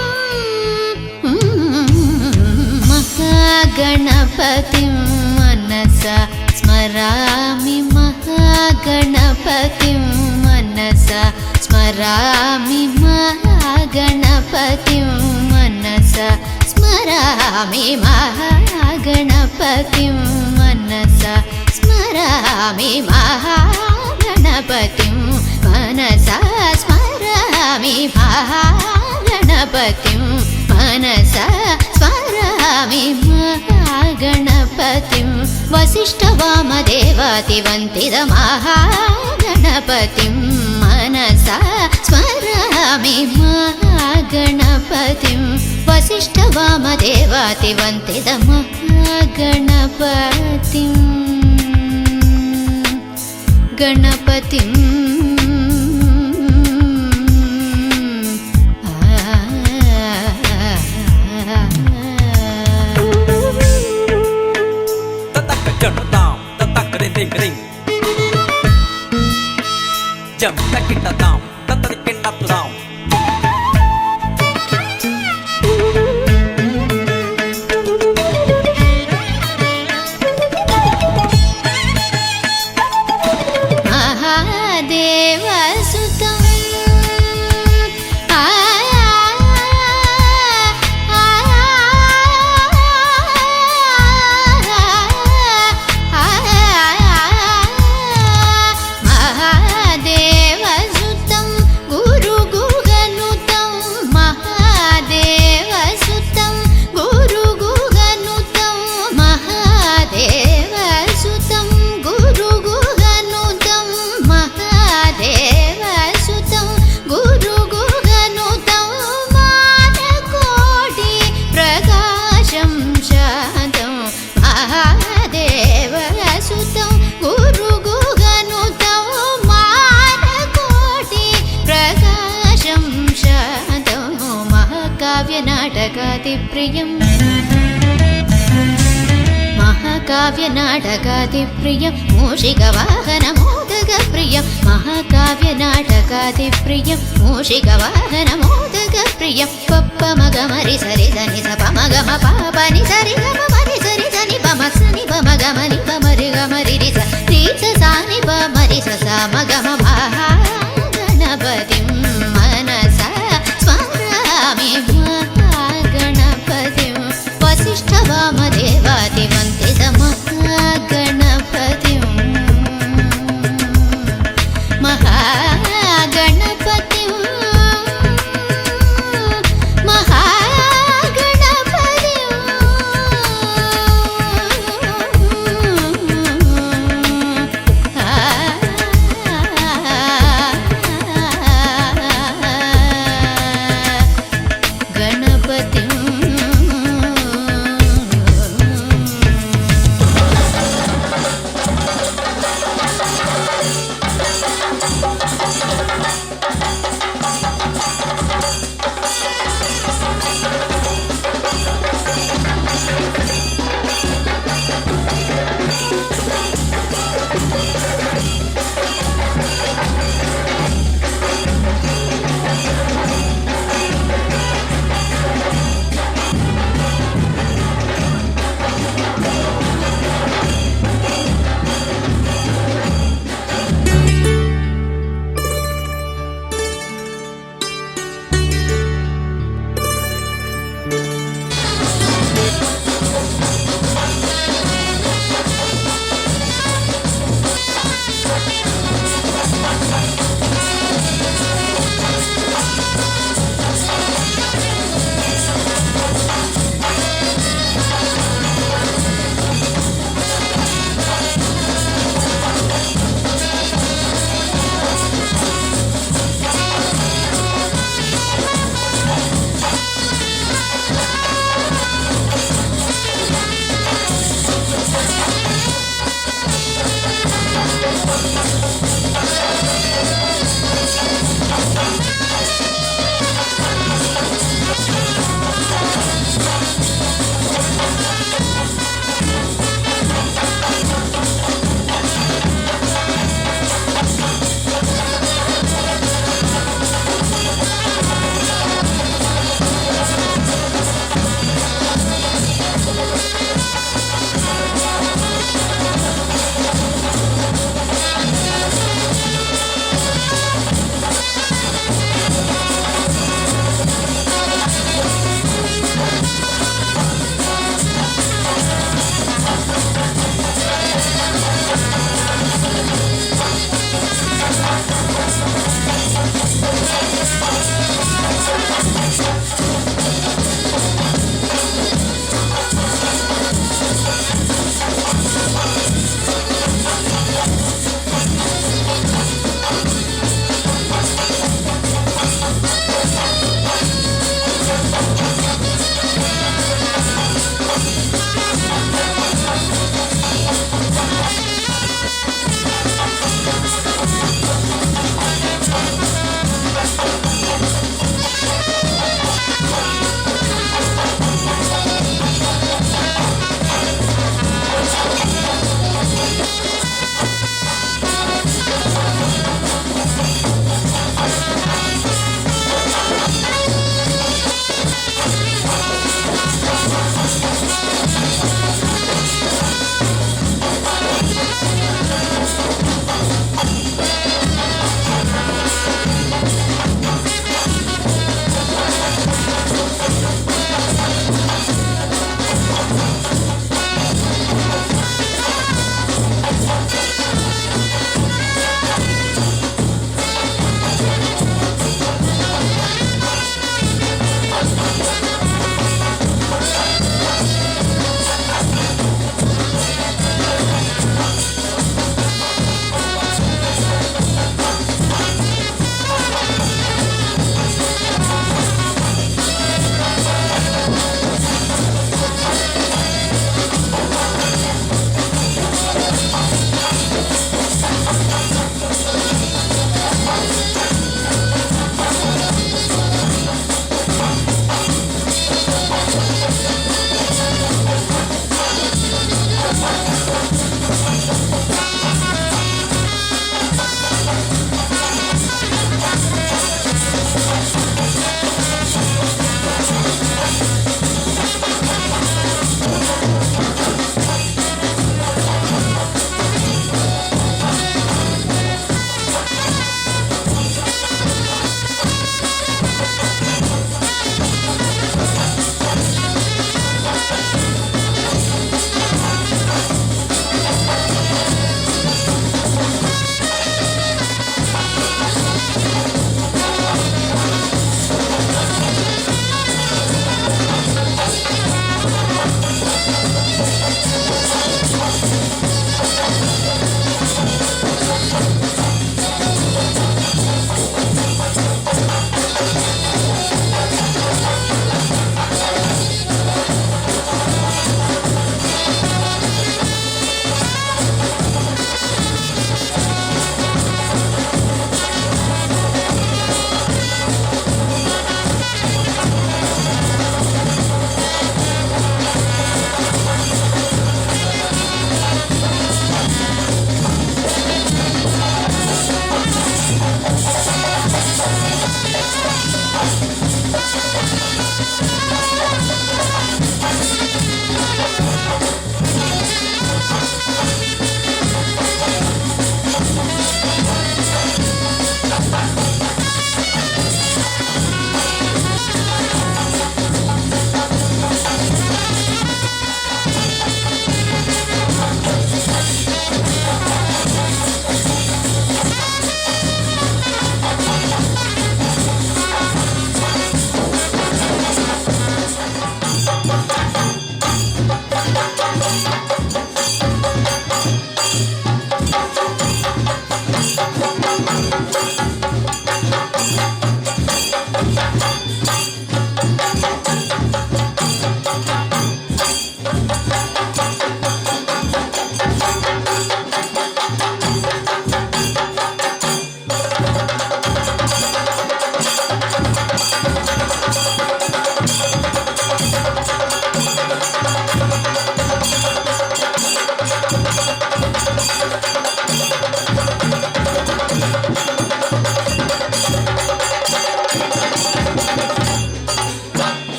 महागणपतिं मनसा स्मरामि महागणपतिं मनसा स्मरामि महागणपतिं मनसा स्मरामि महागणपतिं मनसा स्मरामि महागणपतिं मनसा स्मरामि महागणपतिं मनसा स्मरामि महागणपतिं वसिष्ठवामदेवातिवन्दित महागणपतिं मनसा स्मरामि महागणपतिं वसिष्ठवामदेवातिवन्दित महागणपतिं गणपतिं Jam kita down, tarik kita down. महादेवसुतं महादेवसुतं गुरुगुहनुतं महादेवसुतं गुरुगुहनुतं महादेवसुतं गुरुगुहनुतं महादेवसुतं गुरुगुहनुतं मानकोटि प्रकाशं शान्तं महादेवसुतं गुरुगुहनुतं मानकोटि प्रकाशं शान्तं महाकाव्यनाटकादिप्रियम् महाकाव्यनाटकादिप्रियं मूषिकवाहनमोदकप्रियं महाकाव्यनाटकादिप्रियं मूषिकवाहनमोदकप्रियं पप्पमगमरि सरि దని సపమగమ పాపని సరి గమ మరి సరి దని పమ సని పమగమని పమరి గమరి రి స రి స సాని పమరి స సమగమ మహాగణపతిం మనసా స్మరామి महागणपतिं वसिष्ठवामदेवातिवन्दित महागणपतिं महागणपतिं महागणपतिं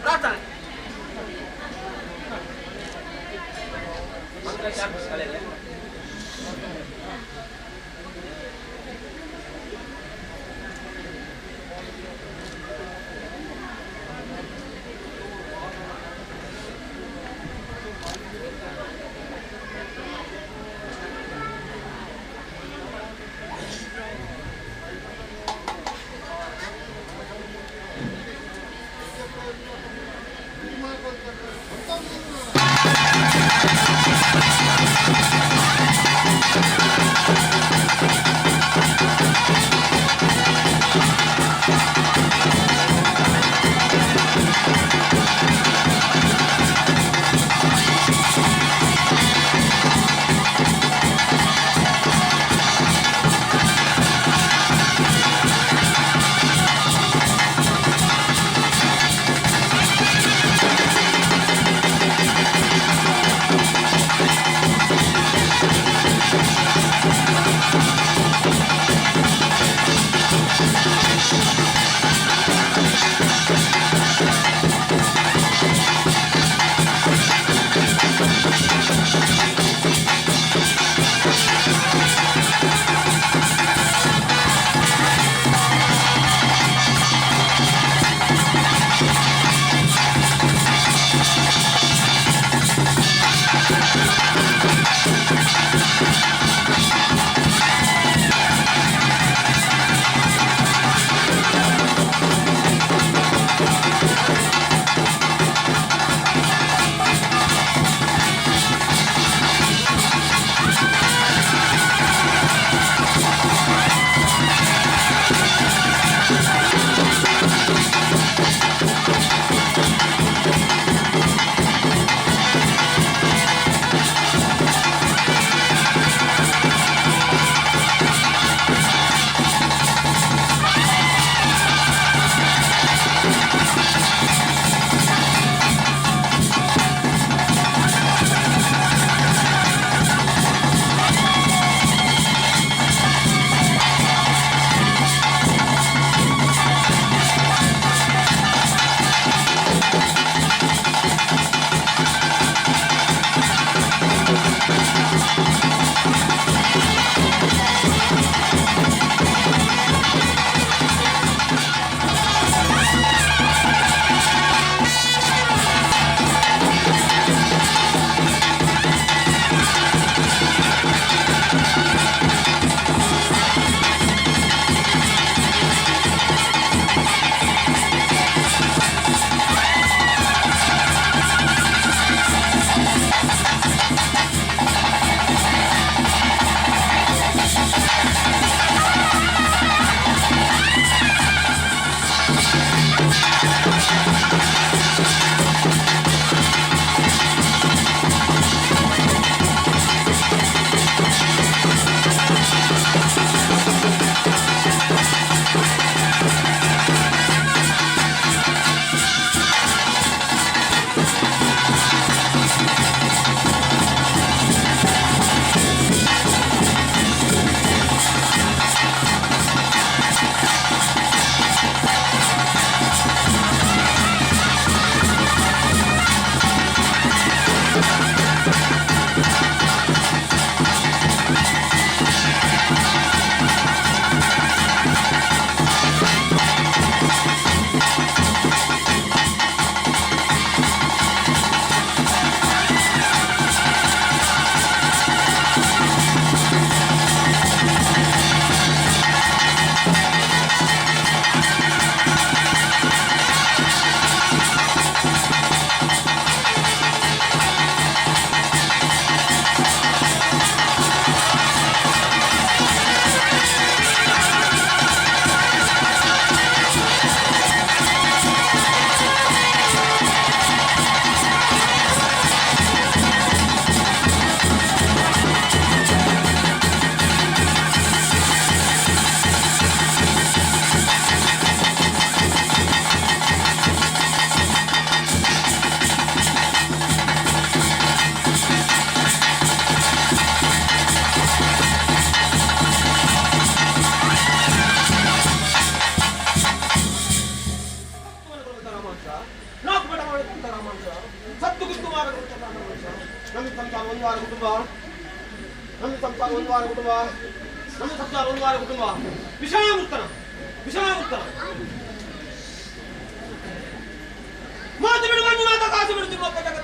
ಪ್ರಾರ್ಥನೆ ಮಂತ್ರಶಾಸ್ತ್ರಗಳಲ್ಲಿ ನಾಲ್ಕು ಮಠ ಮಾಡಿದಂತ ಮನುಷ್ಯ, ಸತ್ತು ಗುತ್ತು ಮಾಡಿದಂತ ಮನುಷ್ಯ. ನಮ್ಮ ಸಂಸಾರ ಒಂದು ವಾರ ಕುಟುಂಬ, ನಮ್ಮ ಸಂಸಾರ ಒಂದು ವಾರ ಕುಟುಂಬ, ನಮ್ಮ ಸಂಸಾರ ಒಂದು ವಾರ ಕುಟುಂಬ. ವಿಷಾಮುತ್ತನ ವಿಷಾಮುತ್ತನ ಮಾತು ಬಿಡು ಮಂಜುನಾಥ ಕಾಸು ಬಿಡುತ್ತಿರುವ ಜಗತ್ತ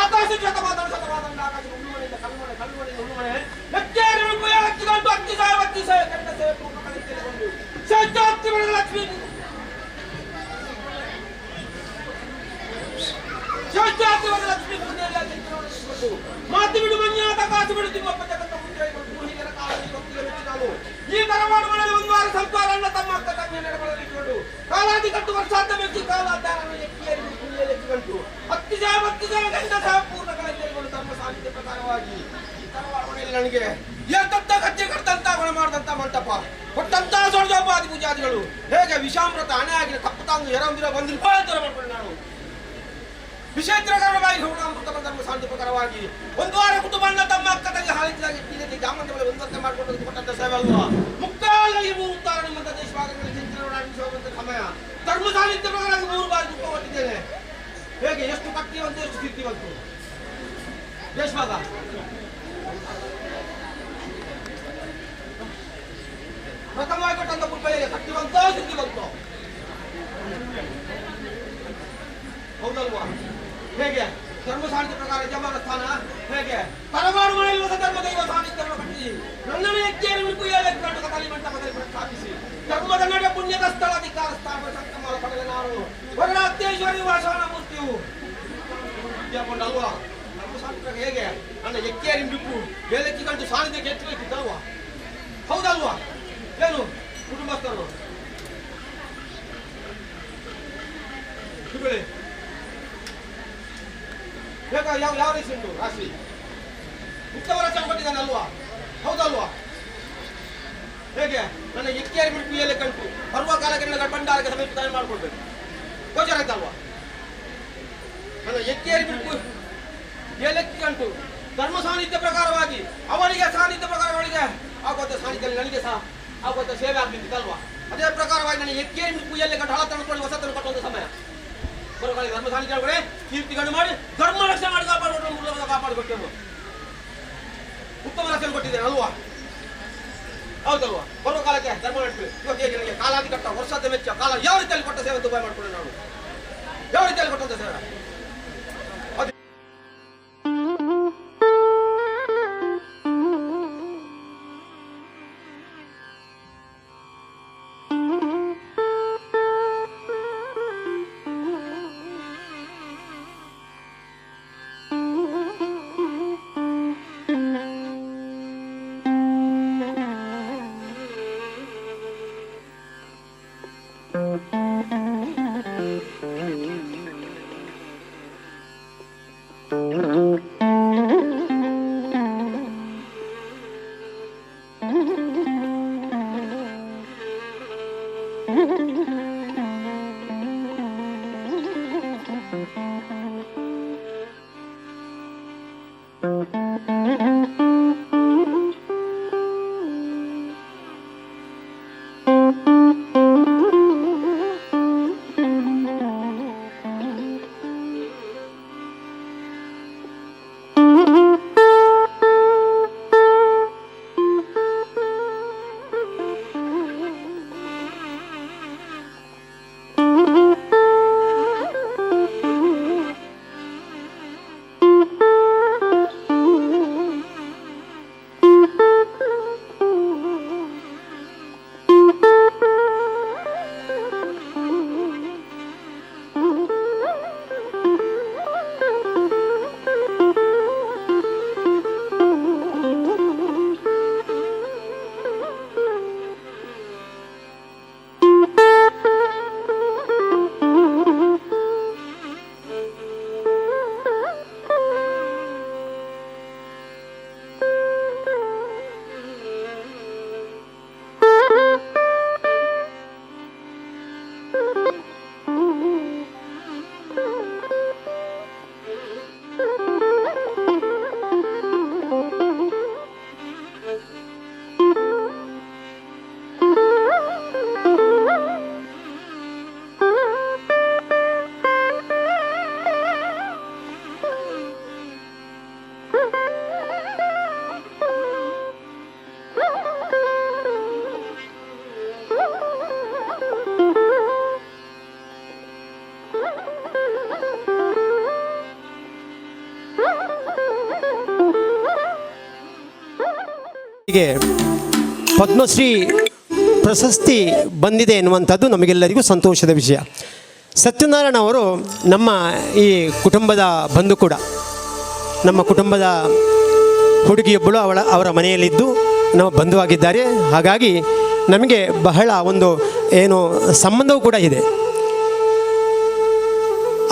ಆಕಾಶ ಶತಮಾನ ಶತಮಾನ ಆಕಾಶ ಉಣ್ಣುಮನೆಯಿಂದ ಕಲ್ಮನೆ ಕಲ್ಮನೆಯಿಂದ ಉಣ್ಣುಮನೆ ಲಕ್ಷಾರು ರೂಪಾಯಿ ಹಚ್ಚಿಕೊಂಡು 10,000 ಕೆಟ್ಟ ಸೇವೆ ಪೂರ್ಣ ಕಲಿತೇನೆ ಸಜ್ಜಾತಿ ಬೆಳೆದ ಲಕ್ಷ್ಮೀ ಸಜ್ಜಾತಿ ಬೆಳೆದ ಲಕ್ಷ್ಮೀ ಪೂಜೆಯಲ್ಲಿ ಮಾತು ಬಿಡು ಮಂಜುನಾಥ ಕಾಸು ಬಿಡುತ್ತಿರುವ ಜಗತ್ತ ಮುಂದೆ ಹಿರಿಯರ ಕಾಲದಲ್ಲಿ ಭಕ್ತಿಗೆ ಮೆಚ್ಚಿದನು. ಈ ತರವಾಡು ಮನೆಯಲ್ಲಿ ಒಂದು ವಾರ ಸಂಸಾರ ಅಣ್ಣ ತಮ್ಮ ಅಕ್ಕ ತಂಗಿಯ ನೆರಗಳಲ್ಲಿ ಇಟ್ಟುಕೊಂಡು ಕಾಲಾದಿ ಕಟ್ಟು ವರ್ಷಾಂತ ಮೆಚ್ಚಿ ಕಾಲಾಧಾರವನ್ನು ಎಕ್ಕಿಯಲ್ಲಿ ಕುಣಿಯಲ್ಲಿ ಎಚ್ಚಿಕೊಂಡು 10,000 ಗಂಡ ಸಹ ಪೂರ್ಣ ಕಲೆಕೊಂಡು ಧರ್ಮ ಸಾಹಿತ್ಯ ಪ್ರಕಾರವಾಗಿ ಈ ತರವಾಡು ಮನೆಯಲ್ಲಿ ನನಗೆ ಎಂತಂತ ಗದ್ದೆ ಕಟ್ಟಂತ ಗುಣ ಮಾಡಿದಂತ ಮಂಟಪ ಕೊಟ್ಟಂತ ಸೊಡ್ಜೋಪಾದಿ ಪೂಜಾದಿಗಳು ಹೇಗೆ ವಿಷಾಮೃತ ಹಣೆ ಆಗಿನ ಕಪ್ಪತಾಂಗು ಎರೊಂದಿರ ಬಂದಿರು ತರ ಮಾಡ್ಕೊಂಡು ನಾನು ವಿಷೇತ್ರಕರವಾಗಿ ಋಣಾಮೃತ ಧರ್ಮ ಸಾಹಿತ್ಯ ಪ್ರಕಾರವಾಗಿ ಒಂದು ವಾರ ಕುಟುಂಬ ತಮ್ಮ ಅಕ್ಕ ತಂಗಿ ಹಾಲಿದ್ದಾಗಿ ಗ್ರಾಮದ ಮೇಲೆ ಒಂದಂತೆ ಮಾಡಿಕೊಂಡು ಕೊಟ್ಟಂತ ಸೇವೆ ಅಲ್ವಾ. ಮುಕ್ಕಾಲಾಗಿ 3 ಉತ್ತಾರ ನಿಮ್ಮಂತ ದೇಶಭಾಗಗಳಲ್ಲಿ ಚಿಂತನೆ ಸಮಯ ಧರ್ಮ ಸಾಹಿತ್ಯ ಪ್ರಕಾರ 3 ಬಾರಿ ದುಃಖ ಕೊಟ್ಟಿದ್ದೇನೆ. ಹೇಗೆ ಎಷ್ಟು ಕಟ್ಟಿವಂತ ಎಷ್ಟು ಸಿದ್ಧಿವಂತು ದೇಶಭಾಗ ಪ್ರಥಮವಾಗಿ ಕೊಟ್ಟಂತ ಪುಲ್ಪಯ್ಯಗೆ ಕಟ್ಟಿವಂತ ಸಿದ್ಧಿವಂತು ಹೌದಲ್ವಾ. ಹೇಗೆ ಧರ್ಮ ಸಾಹಿತ್ಯ ಪ್ರಕಾರ ಯಜಮಾನ ಸ್ಥಾನ ಹೇಗೆ ಪರಮಾಣು ಮನೆಯಲ್ಲಿ ಹೊಸ ಧರ್ಮ ದೈವ ಸಾಹಿತ್ಯವನ್ನು ಕಟ್ಟಿಸಿ ನನ್ನನ್ನು ಎಚ್ಚೇರಿ ಮಿಡುಕುಯ್ಯಲೆಕ್ಕೊಂಡು ಕಥಲಿ ಮಂಟಪದಲ್ಲಿ ಪ್ರಸ್ತಾಪಿಸಿ ಧರ್ಮದ ನಡೆ ಪುಣ್ಯದ ಸ್ಥಳ ಅಧಿಕಾರ ಸ್ಥಾಪನೆ ಸಂಕಮಾಲ ಪಡೆದ ನಾನು ವರದಾತ್ಯೇಶ್ವರಿ ವಾಸವನ ಮೂರ್ತಿಯು ಅಲ್ವಾ. ಧರ್ಮ ಸಾಹಿತ್ಯ ಹೇಗೆ ನನ್ನ ಎಕ್ಕೇರಿ ಮಿಡುಕು ಬೇಲೆಕ್ಕಿಕೊಂಡು ಸಾನ್ನಿಧ್ಯಕ್ಕೆ ಹೆಚ್ಚಬೇಕಿದ್ದಲ್ವಾ ಹೌದಲ್ವಾ. ಏನು ಕುಟುಂಬಸ್ಥರು ಬೇಕಾ ಯಾವ ರೀತಿ ಉಂಟು ರಾಶಿ ಉತ್ತಮ ರಚನೆ ಕೊಟ್ಟಿದ್ದಾನಲ್ವಾ ಹೌದಲ್ವಾ. ಹೇಗೆ ನನ್ನ ಎಕ್ಕಿಯಾರಿ ಮಿಡುಕಿಯಲ್ಲಿ ಕಂಟು ಬರುವ ಕಾಲಕ್ಕೆ ನನ್ನ ಭಂಡಾರಕ್ಕೆ ಸಮೇತ ತಯಾರು ಮಾಡ್ಕೊಳ್ಬೇಕು ಗೋಚರ ಆಯ್ತಲ್ವಾ. ನನ್ನ ಎಕ್ಕಿಯಾರಿ ಮಿಡುಕು ಏಲಕ್ಕಿ ಕಂಟು ಧರ್ಮ ಸಾನ್ನಿಧ್ಯ ಪ್ರಕಾರವಾಗಿ ಅವರಿಗೆ ಸಾನ್ನಿಧ್ಯ ಪ್ರಕಾರ ಅವರಿಗೆ ಆಗುವಂತ ಸಾನ್ನಿಧ್ಯದಲ್ಲಿ ನನಗೆ ಸಹ ಆಗುವಂತ ಸೇವೆ ಆಗ್ಬೇಕಿತ್ತಲ್ವಾ. ಅದೇ ಪ್ರಕಾರವಾಗಿ ನನ್ನ ಎಕ್ಕಿಯಾರಿ ಮಿಡುಕು ಎಲ್ಲಿ ಕಂಡು ಹಳ ತಂದುಕೊಂಡು ಹೊಸತನ್ನು ಕಟ್ಟುವಂತ ಸಮಯ ಬರೋಕಾಲ ಧರ್ಮ ಸಾನ್ನಿಧ್ಯ ಒಳಗಡೆ ಕೀರ್ತಿಗಳನ್ನು ಮಾಡಿ ಧರ್ಮ ರಕ್ಷಣೆ ಮಾಡಿ ಕಾಪಾಡಿಕೊಂಡು ಕಾಪಾಡಿಕೊಟ್ಟೆವು ಉತ್ತಮ ರಕ್ಷಣೆ ಕೊಟ್ಟಿದ್ದೇನೆ ಅಲ್ವಾ ಹೌದಲ್ವಾ. ಬರುವ ಕಾಲಕ್ಕೆ ಧರ್ಮ ನಡೆಸಬೇಕು. ಇವಾಗ ಹೇಗೆ ನನಗೆ ಕಾಲಾದಿ ಕಟ್ಟ ವರ್ಷದ ಮೆಚ್ಚ ಕಾಲ ಯಾವ ರೀತಿಯಲ್ಲಿ ಕೊಟ್ಟ ಸೇವೆ ಉಪಾಯ ಮಾಡ್ಕೊಂಡೆ ನಾನು ಯಾವ ರೀತಿಯಲ್ಲಿ ಕೊಟ್ಟಂತ ಸೇವೆ ಅವರಿಗೆ ಪದ್ಮಶ್ರೀ ಪ್ರಶಸ್ತಿ ಬಂದಿದೆ ಎನ್ನುವಂಥದ್ದು ನಮಗೆಲ್ಲರಿಗೂ ಸಂತೋಷದ ವಿಷಯ. ಸತ್ಯನಾರಾಯಣ ಅವರು ನಮ್ಮ ಈ ಕುಟುಂಬದ ಬಂಧು ಕೂಡ. ನಮ್ಮ ಕುಟುಂಬದ ಹುಡುಗಿಯೊಬ್ಬಳು ಅವರ ಮನೆಯಲ್ಲಿದ್ದು ನಮ್ಮ ಬಂಧುವಾಗಿದ್ದಾರೆ. ಹಾಗಾಗಿ ನಮಗೆ ಬಹಳ ಒಂದು ಏನು ಸಂಬಂಧವೂ ಕೂಡ ಇದೆ.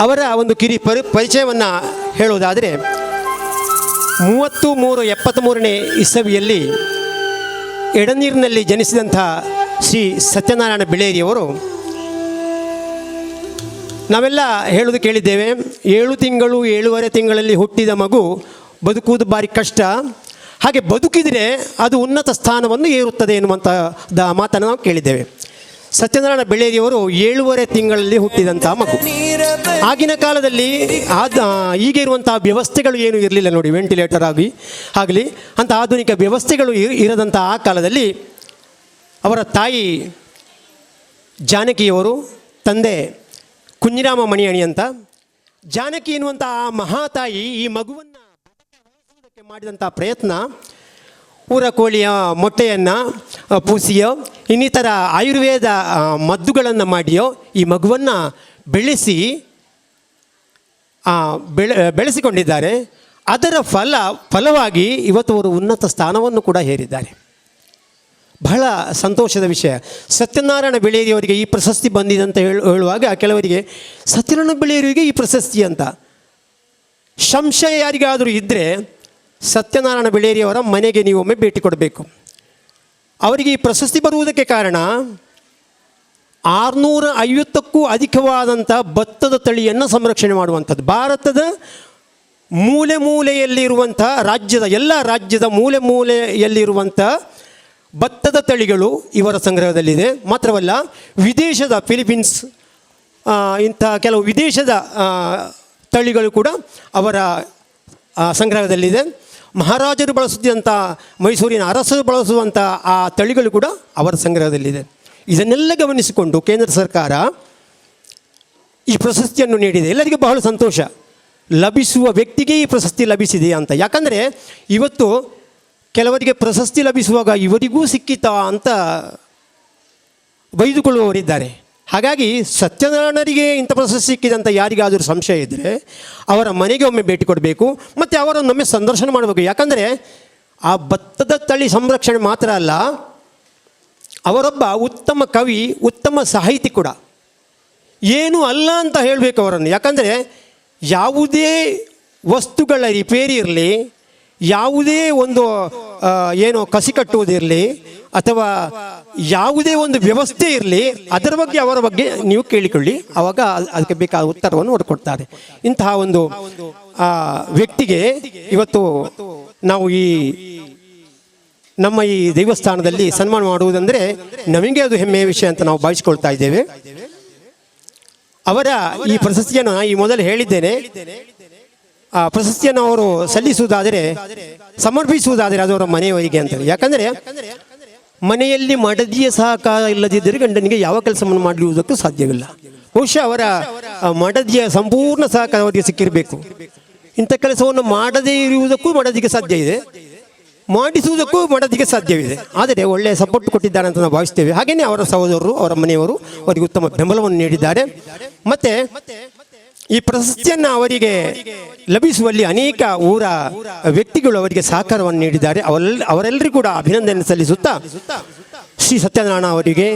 ಅವರ ಒಂದು ಪರಿಚಯವನ್ನು ಹೇಳುವುದಾದರೆ 30/3/73 ಇಸವಿಯಲ್ಲಿ ಎಡನೀರಿನಲ್ಲಿ ಜನಿಸಿದಂಥ ಶ್ರೀ ಸತ್ಯನಾರಾಯಣ ಬಿಳೇರಿಯವರು, ನಾವೆಲ್ಲ ಹೇಳೋದು ಕೇಳಿದ್ದೇವೆ, 7 ತಿಂಗಳು 7.5 ತಿಂಗಳಲ್ಲಿ ಹುಟ್ಟಿದ ಮಗು ಬದುಕುವುದು ಭಾರಿ ಕಷ್ಟ, ಹಾಗೆ ಬದುಕಿದರೆ ಅದು ಉನ್ನತ ಸ್ಥಾನವನ್ನು ಏರುತ್ತದೆ ಎನ್ನುವಂಥ ಮಾತನ್ನು ನಾವು ಕೇಳಿದ್ದೇವೆ. ಸತ್ಯನಾರಾಯಣ ಬೆಳ್ಳೇರಿಯವರು 7.5 ತಿಂಗಳಲ್ಲಿ ಹುಟ್ಟಿದಂಥ ಮಗು. ಆಗಿನ ಕಾಲದಲ್ಲಿ ಈಗ ಇರುವಂಥ ವ್ಯವಸ್ಥೆಗಳು ಏನೂ ಇರಲಿಲ್ಲ ನೋಡಿ, ವೆಂಟಿಲೇಟರ್ ಆಗಲಿ ಅಂಥ ಆಧುನಿಕ ವ್ಯವಸ್ಥೆಗಳು ಇರದಂಥ ಆ ಕಾಲದಲ್ಲಿ ಅವರ ತಾಯಿ ಜಾನಕಿಯವರು, ತಂದೆ ಕುಂಜಿರಾಮ ಮಣಿಯಣಿ ಅಂತ. ಜಾನಕಿ ಎನ್ನುವಂಥ ಆ ಮಹಾತಾಯಿ ಈ ಮಗುವನ್ನು ಮಾಡಿದಂಥ ಪ್ರಯತ್ನ, ಊರ ಕೋಳಿಯ ಮೊಟ್ಟೆಯನ್ನು ಪೂಸಿಯೋ ಇನ್ನಿತರ ಆಯುರ್ವೇದ ಮದ್ದುಗಳನ್ನು ಮಾಡಿಯೋ ಈ ಮಗುವನ್ನು ಬೆಳೆಸಿಕೊಂಡಿದ್ದಾರೆ. ಅದರ ಫಲವಾಗಿ ಇವತ್ತು ಅವರು ಉನ್ನತ ಸ್ಥಾನವನ್ನು ಕೂಡ ಹೇರಿದ್ದಾರೆ. ಬಹಳ ಸಂತೋಷದ ವಿಷಯ. ಸತ್ಯನಾರಾಯಣ ಬೆಳ್ಳೇರಿಯವರಿಗೆ ಈ ಪ್ರಶಸ್ತಿ ಬಂದಿದೆ ಅಂತ ಹೇಳುವಾಗ ಕೆಲವರಿಗೆ ಸತ್ಯನಾರಾಯಣ ಬೆಳ್ಳೇರಿಯವರಿಗೆ ಈ ಪ್ರಶಸ್ತಿ ಅಂತ ಸಂಶಯ ಯಾರಿಗಾದರೂ ಇದ್ದರೆ ಸತ್ಯನಾರಾಯಣ ಬೆಳ್ಳೇರಿಯವರ ಮನೆಗೆ ನೀವೊಮ್ಮೆ ಭೇಟಿ ಕೊಡಬೇಕು. ಅವರಿಗೆ ಈ ಪ್ರಶಸ್ತಿ ಬರುವುದಕ್ಕೆ ಕಾರಣ 650ಕ್ಕೂ ಅಧಿಕವಾದಂಥ ಭತ್ತದ ತಳಿಯನ್ನು ಸಂರಕ್ಷಣೆ ಮಾಡುವಂಥದ್ದು. ಭಾರತದ ಮೂಲೆ ಮೂಲೆಯಲ್ಲಿರುವಂಥ ಎಲ್ಲ ರಾಜ್ಯದ ಮೂಲೆ ಮೂಲೆಯಲ್ಲಿರುವಂಥ ಭತ್ತದ ತಳಿಗಳು ಇವರ ಸಂಗ್ರಹದಲ್ಲಿದೆ. ಮಾತ್ರವಲ್ಲ, ವಿದೇಶದ ಫಿಲಿಪೀನ್ಸ್ ಇಂಥ ಕೆಲವು ವಿದೇಶದ ತಳಿಗಳು ಕೂಡ ಅವರ ಸಂಗ್ರಹದಲ್ಲಿದೆ. ಮಹಾರಾಜರು ಬಳಸುತ್ತಿದ್ದಂಥ, ಮೈಸೂರಿನ ಅರಸರು ಬಳಸುವಂಥ ಆ ತಳಿಗಳು ಕೂಡ ಅವರ ಸಂಗ್ರಹದಲ್ಲಿದೆ. ಇದನ್ನೆಲ್ಲ ಗಮನಿಸಿಕೊಂಡು ಕೇಂದ್ರ ಸರ್ಕಾರ ಈ ಪ್ರಶಸ್ತಿಯನ್ನು ನೀಡಿದೆ. ಎಲ್ಲರಿಗೂ ಬಹಳ ಸಂತೋಷ. ಲಭಿಸುವ ವ್ಯಕ್ತಿಗೆ ಈ ಪ್ರಶಸ್ತಿ ಲಭಿಸಿದೆ ಅಂತ. ಯಾಕಂದರೆ ಇವತ್ತು ಕೆಲವರಿಗೆ ಪ್ರಶಸ್ತಿ ಲಭಿಸುವಾಗ ಇವರಿಗೂ ಸಿಕ್ಕಿತಾ ಅಂತ ಬೈದುಕೊಳ್ಳುವವರಿದ್ದಾರೆ. ಹಾಗಾಗಿ ಸತ್ಯನಾರಾಯಣರಿಗೆ ಇಂಥ ಪ್ರಶಸ್ತಿ ಸಿಕ್ಕಿದಂಥ ಯಾರಿಗಾದರೂ ಸಂಶಯ ಇದ್ದರೆ ಅವರ ಮನೆಗೆ ಒಮ್ಮೆ ಭೇಟಿ ಕೊಡಬೇಕು, ಮತ್ತು ಅವರನ್ನೊಮ್ಮೆ ಸಂದರ್ಶನ ಮಾಡಬೇಕು. ಯಾಕಂದರೆ ಆ ಭತ್ತದ ತಳಿ ಸಂರಕ್ಷಣೆ ಮಾತ್ರ ಅಲ್ಲ, ಅವರೊಬ್ಬ ಉತ್ತಮ ಕವಿ, ಉತ್ತಮ ಸಾಹಿತಿ ಕೂಡ. ಏನೂ ಅಲ್ಲ ಅಂತ ಹೇಳಬೇಕು ಅವರನ್ನು. ಯಾಕಂದರೆ ಯಾವುದೇ ವಸ್ತುಗಳ ರಿಪೇರಿ ಇರಲಿ, ಯಾವುದೇ ಒಂದು ಏನೋ ಕಸಿ ಕಟ್ಟುವುದಿರಲಿ, ಅಥವಾ ಯಾವುದೇ ಒಂದು ವ್ಯವಸ್ಥೆ ಇರಲಿ, ಅದರ ಬಗ್ಗೆ ಅವರ ಬಗ್ಗೆ ನೀವು ಕೇಳಿಕೊಳ್ಳಿ, ಆವಾಗ ಅದಕ್ಕೆ ಬೇಕಾದ ಉತ್ತರವನ್ನು ಹೊರಕೊಡ್ತಾರೆ. ಇಂತಹ ಒಂದು ವ್ಯಕ್ತಿಗೆ ಇವತ್ತು ನಾವು ನಮ್ಮ ಈ ದೇವಸ್ಥಾನದಲ್ಲಿ ಸನ್ಮಾನ ಮಾಡುವುದಂದರೆ ನಮಗೆ ಅದು ಹೆಮ್ಮೆಯ ವಿಷಯ ಅಂತ ನಾವು ಭಾವಿಸಿಕೊಳ್ತಾ ಇದ್ದೇವೆ. ಅವರ ಈ ಪ್ರಶಸ್ತಿಯನ್ನು ಈ ಮೊದಲು ಹೇಳಿದ್ದೇನೆ, ಆ ಪ್ರಶಸ್ತಿಯನ್ನು ಅವರು ಸಮರ್ಪಿಸುವುದಾದರೆ ಅದು ಅವರ ಮನೆಯವರಿಗೆ ಅಂತೇಳಿ. ಯಾಕಂದರೆ ಮನೆಯಲ್ಲಿ ಮಡದಿಯ ಸಹಕಾರ ಇಲ್ಲದಿದ್ದರೆ ಗಂಡನಿಗೆ ಯಾವ ಕೆಲಸವನ್ನು ಮಾಡುವುದಕ್ಕೂ ಸಾಧ್ಯವಿಲ್ಲ. ಬಹುಶಃ ಅವರ ಮಡದಿಯ ಸಂಪೂರ್ಣ ಸಹಕಾರ ಅವರಿಗೆ ಸಿಕ್ಕಿರಬೇಕು. ಇಂಥ ಕೆಲಸವನ್ನು ಮಾಡದೇ ಇರುವುದಕ್ಕೂ ಮಡದಿಗೆ ಸಾಧ್ಯ ಇದೆ, ಮಾಡಿಸುವುದಕ್ಕೂ ಮಡದಿಗೆ ಸಾಧ್ಯವಿದೆ. ಆದರೆ ಒಳ್ಳೆಯ ಸಪೋರ್ಟ್ ಕೊಟ್ಟಿದ್ದಾರೆ ಅಂತ ನಾವು ಭಾವಿಸ್ತೇವೆ. ಹಾಗೆಯೇ ಅವರ ಸಹೋದರರು, ಅವರ ಮನೆಯವರು ಅವರಿಗೆ ಉತ್ತಮ ಬೆಂಬಲವನ್ನು ನೀಡಿದ್ದಾರೆ. ಮತ್ತು ಈ ಪ್ರಶಸ್ತಿಯನ್ನು ಅವರಿಗೆ ಲಭಿಸುವಲ್ಲಿ ಅನೇಕ ಊರ ವ್ಯಕ್ತಿಗಳು ಅವರಿಗೆ ಸಹಕಾರವನ್ನು ನೀಡಿದ್ದಾರೆ. ಅವರೆಲ್ಲರಿಗೂ ಕೂಡ ಅಭಿನಂದನೆ ಸಲ್ಲಿಸುತ್ತಾ ಶ್ರೀ ಸತ್ಯನಾರಾಯಣ ಅವರಿಗೆ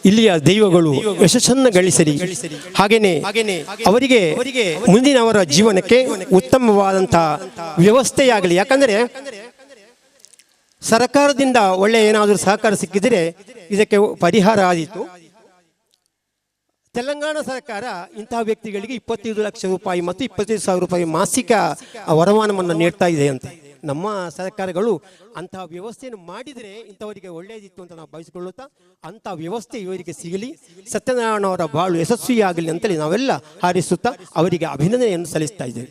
ಇಲ್ಲಿಯ ದೈವಗಳು ಯಶಸ್ಸನ್ನು ಗಳಿಸಲಿ, ಹಾಗೆಯೇ ಅವರಿಗೆ ಮುಂದಿನ ಅವರ ಜೀವನಕ್ಕೆ ಉತ್ತಮವಾದಂಥ ವ್ಯವಸ್ಥೆಯಾಗಲಿ. ಯಾಕಂದರೆ ಸರ್ಕಾರದಿಂದ ಒಳ್ಳೆಯ ಏನಾದರೂ ಸಹಕಾರ ಸಿಕ್ಕಿದರೆ ಇದಕ್ಕೆ ಪರಿಹಾರ ಆದೀತು. ತೆಲಂಗಾಣ ಸರ್ಕಾರ ಇಂತಹ ವ್ಯಕ್ತಿಗಳಿಗೆ 25 ಲಕ್ಷ ರೂಪಾಯಿ ಮತ್ತು 25,000 ರೂಪಾಯಿ ಮಾಸಿಕ ವರಮಾನವನ್ನು ನೀಡ್ತಾ ಇದೆ ಅಂತ. ನಮ್ಮ ಸರ್ಕಾರಗಳು ಅಂತಹ ವ್ಯವಸ್ಥೆಯನ್ನು ಮಾಡಿದರೆ ಇಂಥವರಿಗೆ ಒಳ್ಳೆಯದಿತ್ತು ಅಂತ ನಾವು ಭಾವಿಸಿಕೊಳ್ಳುತ್ತಾ, ಅಂಥ ವ್ಯವಸ್ಥೆ ಇವರಿಗೆ ಸಿಗಲಿ, ಸತ್ಯನಾರಾಯಣ ಅವರ ಬಾಳು ಯಶಸ್ವಿಯಾಗಲಿ ಅಂತೇಳಿ ನಾವೆಲ್ಲ ಹಾರೈಸುತ್ತಾ ಅವರಿಗೆ ಅಭಿನಂದನೆಯನ್ನು ಸಲ್ಲಿಸ್ತಾ ಇದ್ದೇವೆ.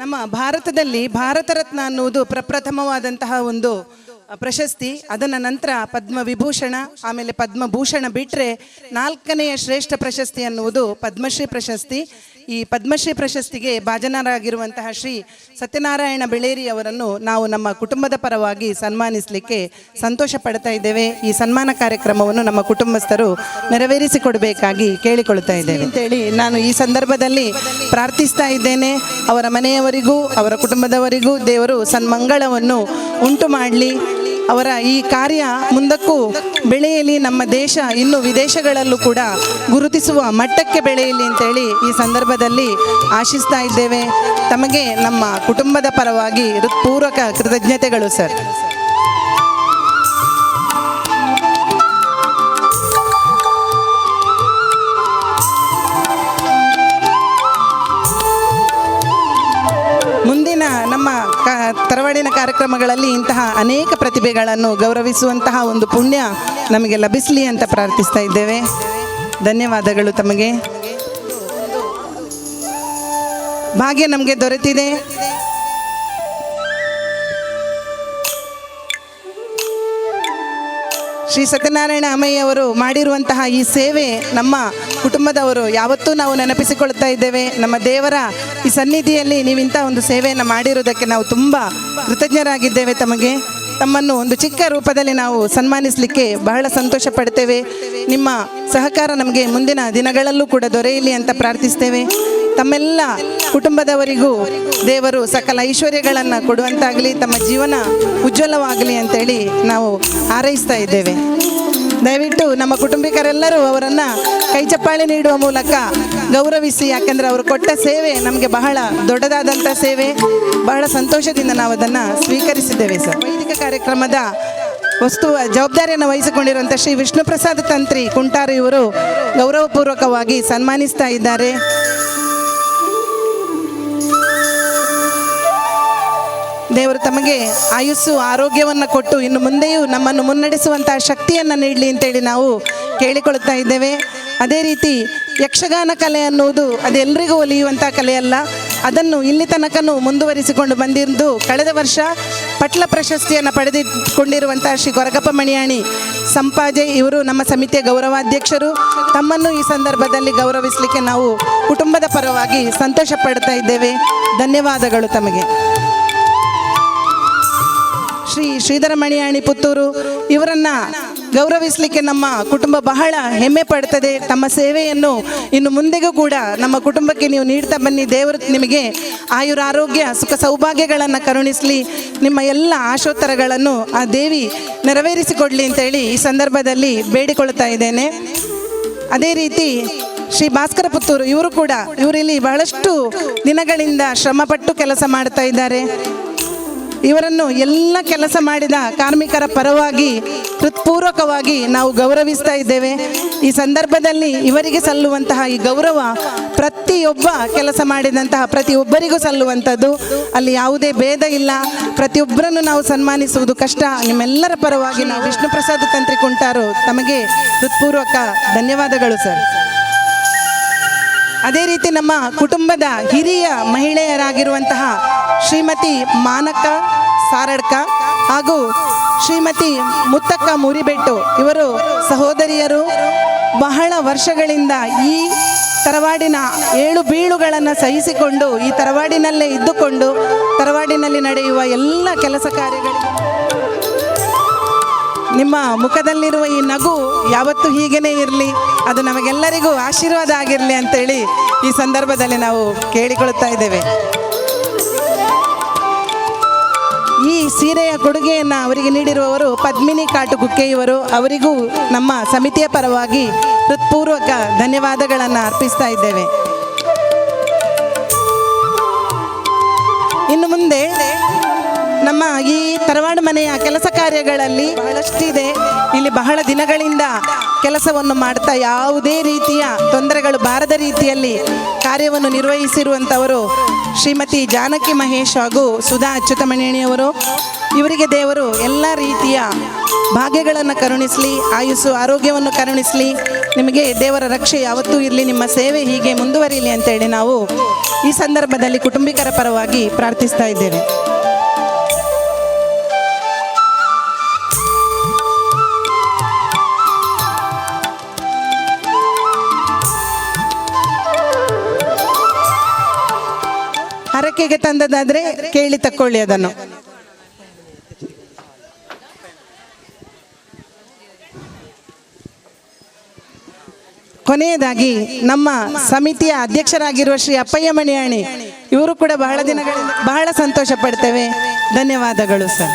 ನಮ್ಮ ಭಾರತದಲ್ಲಿ ಭಾರತ ರತ್ನ ಅನ್ನುವುದು ಪ್ರಪ್ರಥಮವಾದಂತಹ ಒಂದು ಪ್ರಶಸ್ತಿ. ಅದನ್ನ ನಂತರ ಪದ್ಮವಿಭೂಷಣ, ಆಮೇಲೆ ಪದ್ಮಭೂಷಣ ಬಿಟ್ಟರೆ 4ನೇ ಶ್ರೇಷ್ಠ ಪ್ರಶಸ್ತಿ ಅನ್ನುವುದು ಪದ್ಮಶ್ರೀ ಪ್ರಶಸ್ತಿ. ಈ ಪದ್ಮಶ್ರೀ ಪ್ರಶಸ್ತಿಗೆ ಭಾಜನರಾಗಿರುವಂತಹ ಶ್ರೀ ಸತ್ಯನಾರಾಯಣ ಬೆಳೇರಿ ಅವರನ್ನು ನಾವು ನಮ್ಮ ಕುಟುಂಬದ ಪರವಾಗಿ ಸನ್ಮಾನಿಸಲಿಕ್ಕೆ ಸಂತೋಷ ಪಡ್ತಾ ಇದ್ದೇವೆ. ಈ ಸನ್ಮಾನ ಕಾರ್ಯಕ್ರಮವನ್ನು ನಮ್ಮ ಕುಟುಂಬಸ್ಥರು ನೆರವೇರಿಸಿಕೊಡಬೇಕಾಗಿ ಕೇಳಿಕೊಳ್ತಾ ಇದ್ದೇವೆ ಅಂತೇಳಿ ನಾನು ಈ ಸಂದರ್ಭದಲ್ಲಿ ಪ್ರಾರ್ಥಿಸ್ತಾ ಇದ್ದೇನೆ. ಅವರ ಮನೆಯವರಿಗೂ ಅವರ ಕುಟುಂಬದವರಿಗೂ ದೇವರು ಸನ್ಮಂಗಳವನ್ನು ಉಂಟು ಮಾಡಲಿ. ಅವರ ಈ ಕಾರ್ಯ ಮುಂದಕ್ಕೂ ಬೆಳೆಯಲಿ, ನಮ್ಮ ದೇಶ ಇನ್ನು ವಿದೇಶಗಳಲ್ಲೂ ಕೂಡ ಗುರುತಿಸುವ ಮಟ್ಟಕ್ಕೆ ಬೆಳೆಯಲಿ ಅಂತೇಳಿ ಈ ಸಂದರ್ಭದಲ್ಲಿ ಆಶಿಸ್ತಾ ಇದ್ದೇವೆ. ತಮಗೆ ನಮ್ಮ ಕುಟುಂಬದ ಪರವಾಗಿ ಹೃತ್ಪೂರ್ವಕ ಕೃತಜ್ಞತೆಗಳು ಸರ್. ಮುಂದಿನ ನಮ್ಮ ತರವಾಡಿನ ಕಾರ್ಯಕ್ರಮಗಳಲ್ಲಿ ಇಂತಹ ಅನೇಕ ಪ್ರತಿಭೆಗಳನ್ನು ಗೌರವಿಸುವಂತಹ ಒಂದು ಪುಣ್ಯ ನಮಗೆ ಲಭಿಸಲಿ ಅಂತ ಪ್ರಾರ್ಥಿಸ್ತಾ ಇದ್ದೇವೆ. ಧನ್ಯವಾದಗಳು. ತಮಗೆ ಭಾಗ್ಯ ನಮಗೆ ದೊರೆತಿದೆ. ಶ್ರೀ ಸತ್ಯನಾರಾಯಣ ಅಮ್ಮಯ್ಯ ಅವರು ಮಾಡಿರುವಂತಹ ಈ ಸೇವೆ ನಮ್ಮ ಕುಟುಂಬದವರು ಯಾವತ್ತೂ ನಾವು ನೆನಪಿಸಿಕೊಳ್ತಾ ಇದ್ದೇವೆ. ನಮ್ಮ ದೇವರ ಈ ಸನ್ನಿಧಿಯಲ್ಲಿ ನೀವಿಂಥ ಒಂದು ಸೇವೆಯನ್ನು ಮಾಡಿರುವುದಕ್ಕೆ ನಾವು ತುಂಬ ಕೃತಜ್ಞರಾಗಿದ್ದೇವೆ. ತಮ್ಮನ್ನು ಒಂದು ಚಿಕ್ಕ ರೂಪದಲ್ಲಿ ನಾವು ಸನ್ಮಾನಿಸಲಿಕ್ಕೆ ಬಹಳ ಸಂತೋಷ ಪಡ್ತೇವೆ. ನಿಮ್ಮ ಸಹಕಾರ ನಮಗೆ ಮುಂದಿನ ದಿನಗಳಲ್ಲೂ ಕೂಡ ದೊರೆಯಲಿ ಅಂತ ಪ್ರಾರ್ಥಿಸ್ತೇವೆ. ತಮ್ಮೆಲ್ಲ ಕುಟುಂಬದವರಿಗೂ ದೇವರು ಸಕಲ ಐಶ್ವರ್ಯಗಳನ್ನು ಕೊಡುವಂತಾಗಲಿ, ತಮ್ಮ ಜೀವನ ಉಜ್ವಲವಾಗಲಿ ಅಂತೇಳಿ ನಾವು ಹಾರೈಸ್ತಾ ಇದ್ದೇವೆ. ದಯವಿಟ್ಟು ನಮ್ಮ ಕುಟುಂಬಿಕರೆಲ್ಲರೂ ಅವರನ್ನು ಕೈ ಚಪ್ಪಾಳೆ ನೀಡುವ ಮೂಲಕ ಗೌರವಿಸಿ. ಯಾಕೆಂದರೆ ಅವರು ಕೊಟ್ಟ ಸೇವೆ ನಮಗೆ ಬಹಳ ದೊಡ್ಡದಾದಂಥ ಸೇವೆ. ಬಹಳ ಸಂತೋಷದಿಂದ ನಾವು ಅದನ್ನು ಸ್ವೀಕರಿಸಿದ್ದೇವೆ ಸರ್. ವೈದಿಕ ಕಾರ್ಯಕ್ರಮದ ಜವಾಬ್ದಾರಿಯನ್ನು ವಹಿಸಿಕೊಂಡಿರುವಂಥ ಶ್ರೀ ವಿಷ್ಣು ಪ್ರಸಾದ್ ತಂತ್ರಿ ಕುಂಟಾರು ಇವರು ಗೌರವಪೂರ್ವಕವಾಗಿ ಸನ್ಮಾನಿಸ್ತಾ ಇದ್ದಾರೆ. ದೇವರು ತಮಗೆ ಆಯುಸ್ಸು ಆರೋಗ್ಯವನ್ನು ಕೊಟ್ಟು ಇನ್ನು ಮುಂದೆಯೂ ನಮ್ಮನ್ನು ಮುನ್ನಡೆಸುವಂತಹ ಶಕ್ತಿಯನ್ನು ನೀಡಲಿ ಅಂತೇಳಿ ನಾವು ಕೇಳಿಕೊಳ್ತಾ ಇದ್ದೇವೆ. ಅದೇ ರೀತಿ ಯಕ್ಷಗಾನ ಕಲೆ ಅನ್ನುವುದು ಅದೆಲ್ಲರಿಗೂ ಒಲಿಯುವಂಥ ಕಲೆಯಲ್ಲ. ಅದನ್ನು ಇಲ್ಲಿ ತನಕನೂ ಮುಂದುವರಿಸಿಕೊಂಡು ಬಂದಿದ್ದು ಕಳೆದ ವರ್ಷ ಪಟ್ಲ ಪ್ರಶಸ್ತಿಯನ್ನು ಪಡೆದುಕೊಂಡಿರುವಂಥ ಶ್ರೀ ಕೊರಗಪ್ಪ ಮಣಿಯಾಣಿ ಸಂಪಾಜೆ ಇವರು ನಮ್ಮ ಸಮಿತಿಯ ಗೌರವಾಧ್ಯಕ್ಷರು. ತಮ್ಮನ್ನು ಈ ಸಂದರ್ಭದಲ್ಲಿ ಗೌರವಿಸಲಿಕ್ಕೆ ನಾವು ಕುಟುಂಬದ ಪರವಾಗಿ ಸಂತೋಷ ಪಡ್ತಾ ಇದ್ದೇವೆ. ಧನ್ಯವಾದಗಳು ತಮಗೆ. ಶ್ರೀ ಶ್ರೀಧರ ಮಣಿಯಾಣಿ ಪುತ್ತೂರು ಇವರನ್ನು ಗೌರವಿಸಲಿಕ್ಕೆ ನಮ್ಮ ಕುಟುಂಬ ಬಹಳ ಹೆಮ್ಮೆ ಪಡ್ತದೆ. ತಮ್ಮ ಸೇವೆಯನ್ನು ಇನ್ನು ಮುಂದೆಗೂ ಕೂಡ ನಮ್ಮ ಕುಟುಂಬಕ್ಕೆ ನೀವು ನೀಡ್ತಾ ಬನ್ನಿ. ದೇವರು ನಿಮಗೆ ಆಯುರಾರೋಗ್ಯ ಸುಖ ಸೌಭಾಗ್ಯಗಳನ್ನು ಕರುಣಿಸಲಿ. ನಿಮ್ಮ ಎಲ್ಲ ಆಶೋತ್ತರಗಳನ್ನು ಆ ದೇವಿ ನೆರವೇರಿಸಿಕೊಡಲಿ ಅಂತೇಳಿ ಈ ಸಂದರ್ಭದಲ್ಲಿ ಬೇಡಿಕೊಳ್ತಾ ಇದ್ದೇನೆ. ಅದೇ ರೀತಿ ಶ್ರೀ ಭಾಸ್ಕರ ಪುತ್ತೂರು ಇವರಿಲ್ಲಿ ಬಹಳಷ್ಟು ದಿನಗಳಿಂದ ಶ್ರಮಪಟ್ಟು ಕೆಲಸ ಮಾಡ್ತಾ ಇದ್ದಾರೆ. ಇವರನ್ನು ಎಲ್ಲ ಕೆಲಸ ಮಾಡಿದ ಕಾರ್ಮಿಕರ ಪರವಾಗಿ ಹೃತ್ಪೂರ್ವಕವಾಗಿ ನಾವು ಗೌರವಿಸ್ತಾ ಇದ್ದೇವೆ. ಈ ಸಂದರ್ಭದಲ್ಲಿ ಇವರಿಗೆ ಸಲ್ಲುವಂತಹ ಈ ಗೌರವ ಪ್ರತಿಯೊಬ್ಬ ಕೆಲಸ ಮಾಡಿದಂತಹ ಪ್ರತಿಯೊಬ್ಬರಿಗೂ ಸಲ್ಲುವಂಥದ್ದು. ಅಲ್ಲಿ ಯಾವುದೇ ಭೇದ ಇಲ್ಲ. ಪ್ರತಿಯೊಬ್ಬರನ್ನು ನಾವು ಸನ್ಮಾನಿಸುವುದು ಕಷ್ಟ. ನಿಮ್ಮೆಲ್ಲರ ಪರವಾಗಿ ನಾವು ವಿಷ್ಣು ಪ್ರಸಾದ್ ತಂತ್ರಿ ಕುಂಟಾರು ತಮಗೆ ಹೃತ್ಪೂರ್ವಕ ಧನ್ಯವಾದಗಳು ಸರ್. ಅದೇ ರೀತಿ ನಮ್ಮ ಕುಟುಂಬದ ಹಿರಿಯ ಮಹಿಳೆಯರಾಗಿರುವಂತಹ ಶ್ರೀಮತಿ ಮಾನಕ ಸಾರಡ್ಕ ಹಾಗೂ ಶ್ರೀಮತಿ ಮುತ್ತಕ್ಕ ಮುರಿಬೆಟ್ಟು ಇವರು ಸಹೋದರಿಯರು. ಬಹಳ ವರ್ಷಗಳಿಂದ ಈ ತರವಾಡಿನ ಏಳು ಬೀಳುಗಳನ್ನು ಸಹಿಸಿಕೊಂಡು ಈ ತರವಾಡಿನಲ್ಲೇ ಇದ್ದುಕೊಂಡು ತರವಾಡಿನಲ್ಲಿ ನಡೆಯುವ ಎಲ್ಲ ಕೆಲಸ ಕಾರ್ಯಗಳು ನಿಮ್ಮ ಮುಖದಲ್ಲಿರುವ ಈ ನಗು ಯಾವತ್ತೂ ಹೀಗೇ ಇರಲಿ, ಅದು ನಮಗೆಲ್ಲರಿಗೂ ಆಶೀರ್ವಾದ ಆಗಿರಲಿ ಅಂತೇಳಿ ಈ ಸಂದರ್ಭದಲ್ಲಿ ನಾವು ಕೇಳಿಕೊಳ್ತಾ ಇದ್ದೇವೆ. ಈ ಸೀರೆಯ ಕೊಡುಗೆಯನ್ನು ಅವರಿಗೆ ನೀಡಿರುವವರು ಪದ್ಮಿನಿ ಕಾಟುಗುಕ್ಕೆ ಇವರು. ಅವರಿಗೂ ನಮ್ಮ ಸಮಿತಿಯ ಪರವಾಗಿ ಹೃತ್ಪೂರ್ವಕ ಧನ್ಯವಾದಗಳನ್ನು ಅರ್ಪಿಸ್ತಾ ಇದ್ದೇವೆ. ಇನ್ನು ಮುಂದೆ ನಮ್ಮ ಈ ತರವಾಡು ಮನೆಯ ಕೆಲಸ ಕಾರ್ಯಗಳಲ್ಲಿ ಬಹಳಷ್ಟಿದೆ. ಇಲ್ಲಿ ಬಹಳ ದಿನಗಳಿಂದ ಕೆಲಸವನ್ನು ಮಾಡ್ತಾ ಯಾವುದೇ ರೀತಿಯ ತೊಂದರೆಗಳು ಬಾರದ ರೀತಿಯಲ್ಲಿ ಕಾರ್ಯವನ್ನು ನಿರ್ವಹಿಸಿರುವಂಥವರು ಶ್ರೀಮತಿ ಜಾನಕಿ ಮಹೇಶ್ ಹಾಗೂ ಸುಧಾ ಅಚ್ಯುತಮಣಿಯವರು. ಇವರಿಗೆ ದೇವರು ಎಲ್ಲ ರೀತಿಯ ಭಾಗ್ಯಗಳನ್ನು ಕರುಣಿಸಲಿ, ಆಯುಸ್ಸು ಆರೋಗ್ಯವನ್ನು ಕರುಣಿಸಲಿ. ನಿಮಗೆ ದೇವರ ರಕ್ಷೆ ಯಾವತ್ತೂ ಇರಲಿ, ನಿಮ್ಮ ಸೇವೆ ಹೀಗೆ ಮುಂದುವರಿಯಲಿ ಅಂತೇಳಿ ನಾವು ಈ ಸಂದರ್ಭದಲ್ಲಿ ಕುಟುಂಬಿಕರ ಪರವಾಗಿ ಪ್ರಾರ್ಥಿಸ್ತಾ ಇದ್ದೇವೆ. ಬಾಳಿಕೆಗೆ ತಂದದಾದ್ರೆ ಕೇಳಿ ತಕ್ಕೊಳ್ಳಿ ಅದನ್ನು. ಕೊನೆಯದಾಗಿ ನಮ್ಮ ಸಮಿತಿಯ ಅಧ್ಯಕ್ಷರಾಗಿರುವ ಶ್ರೀ ಅಪ್ಪಯ್ಯ ಮಣಿಯಾಣಿ ಇವರು ಕೂಡ ಬಹಳ ದಿನಗಳಿಂದ ಬಹಳ ಸಂತೋಷ ಪಡ್ತೇವೆ. ಧನ್ಯವಾದಗಳು ಸರ್.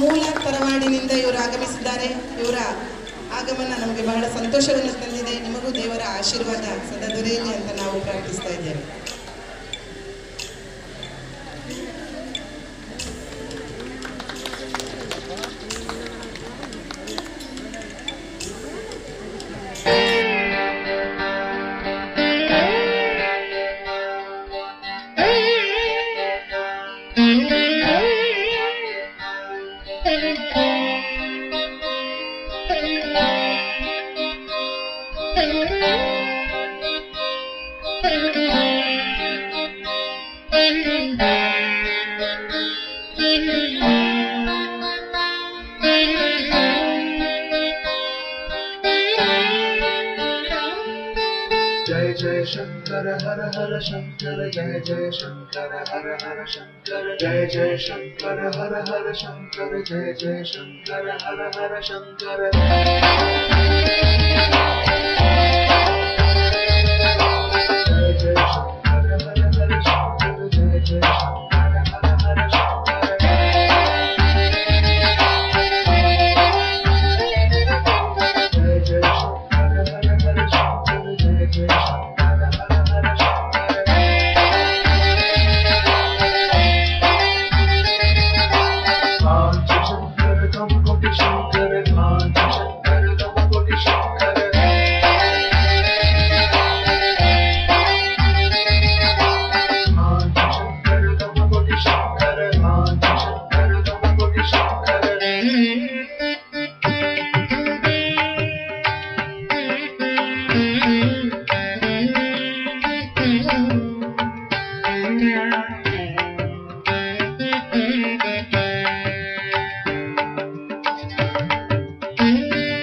ಮೂಲ ತರವಾಡಿನಿಂದ ಇವರು ಆಗಮಿಸಿದ್ದಾರೆ. ಇವರ ಆಗಮನ ನಮಗೆ ಬಹಳ ಸಂತೋಷವನ್ನು ತಂದಿದೆ. ನಿಮಗೂ ದೇವರ ಆಶೀರ್ವಾದ ಸದಾ ದೊರೆಯಲಿ ಅಂತ ನಾವು ಪ್ರಾರ್ಥಿಸ್ತಾ ಇದ್ದೇವೆ. जय जय शंकर हर हर शंकर जय जय शंकर हर हर शंकर जय जय शंकर हर हर शंकर जय जय शंकर हर हर शंकर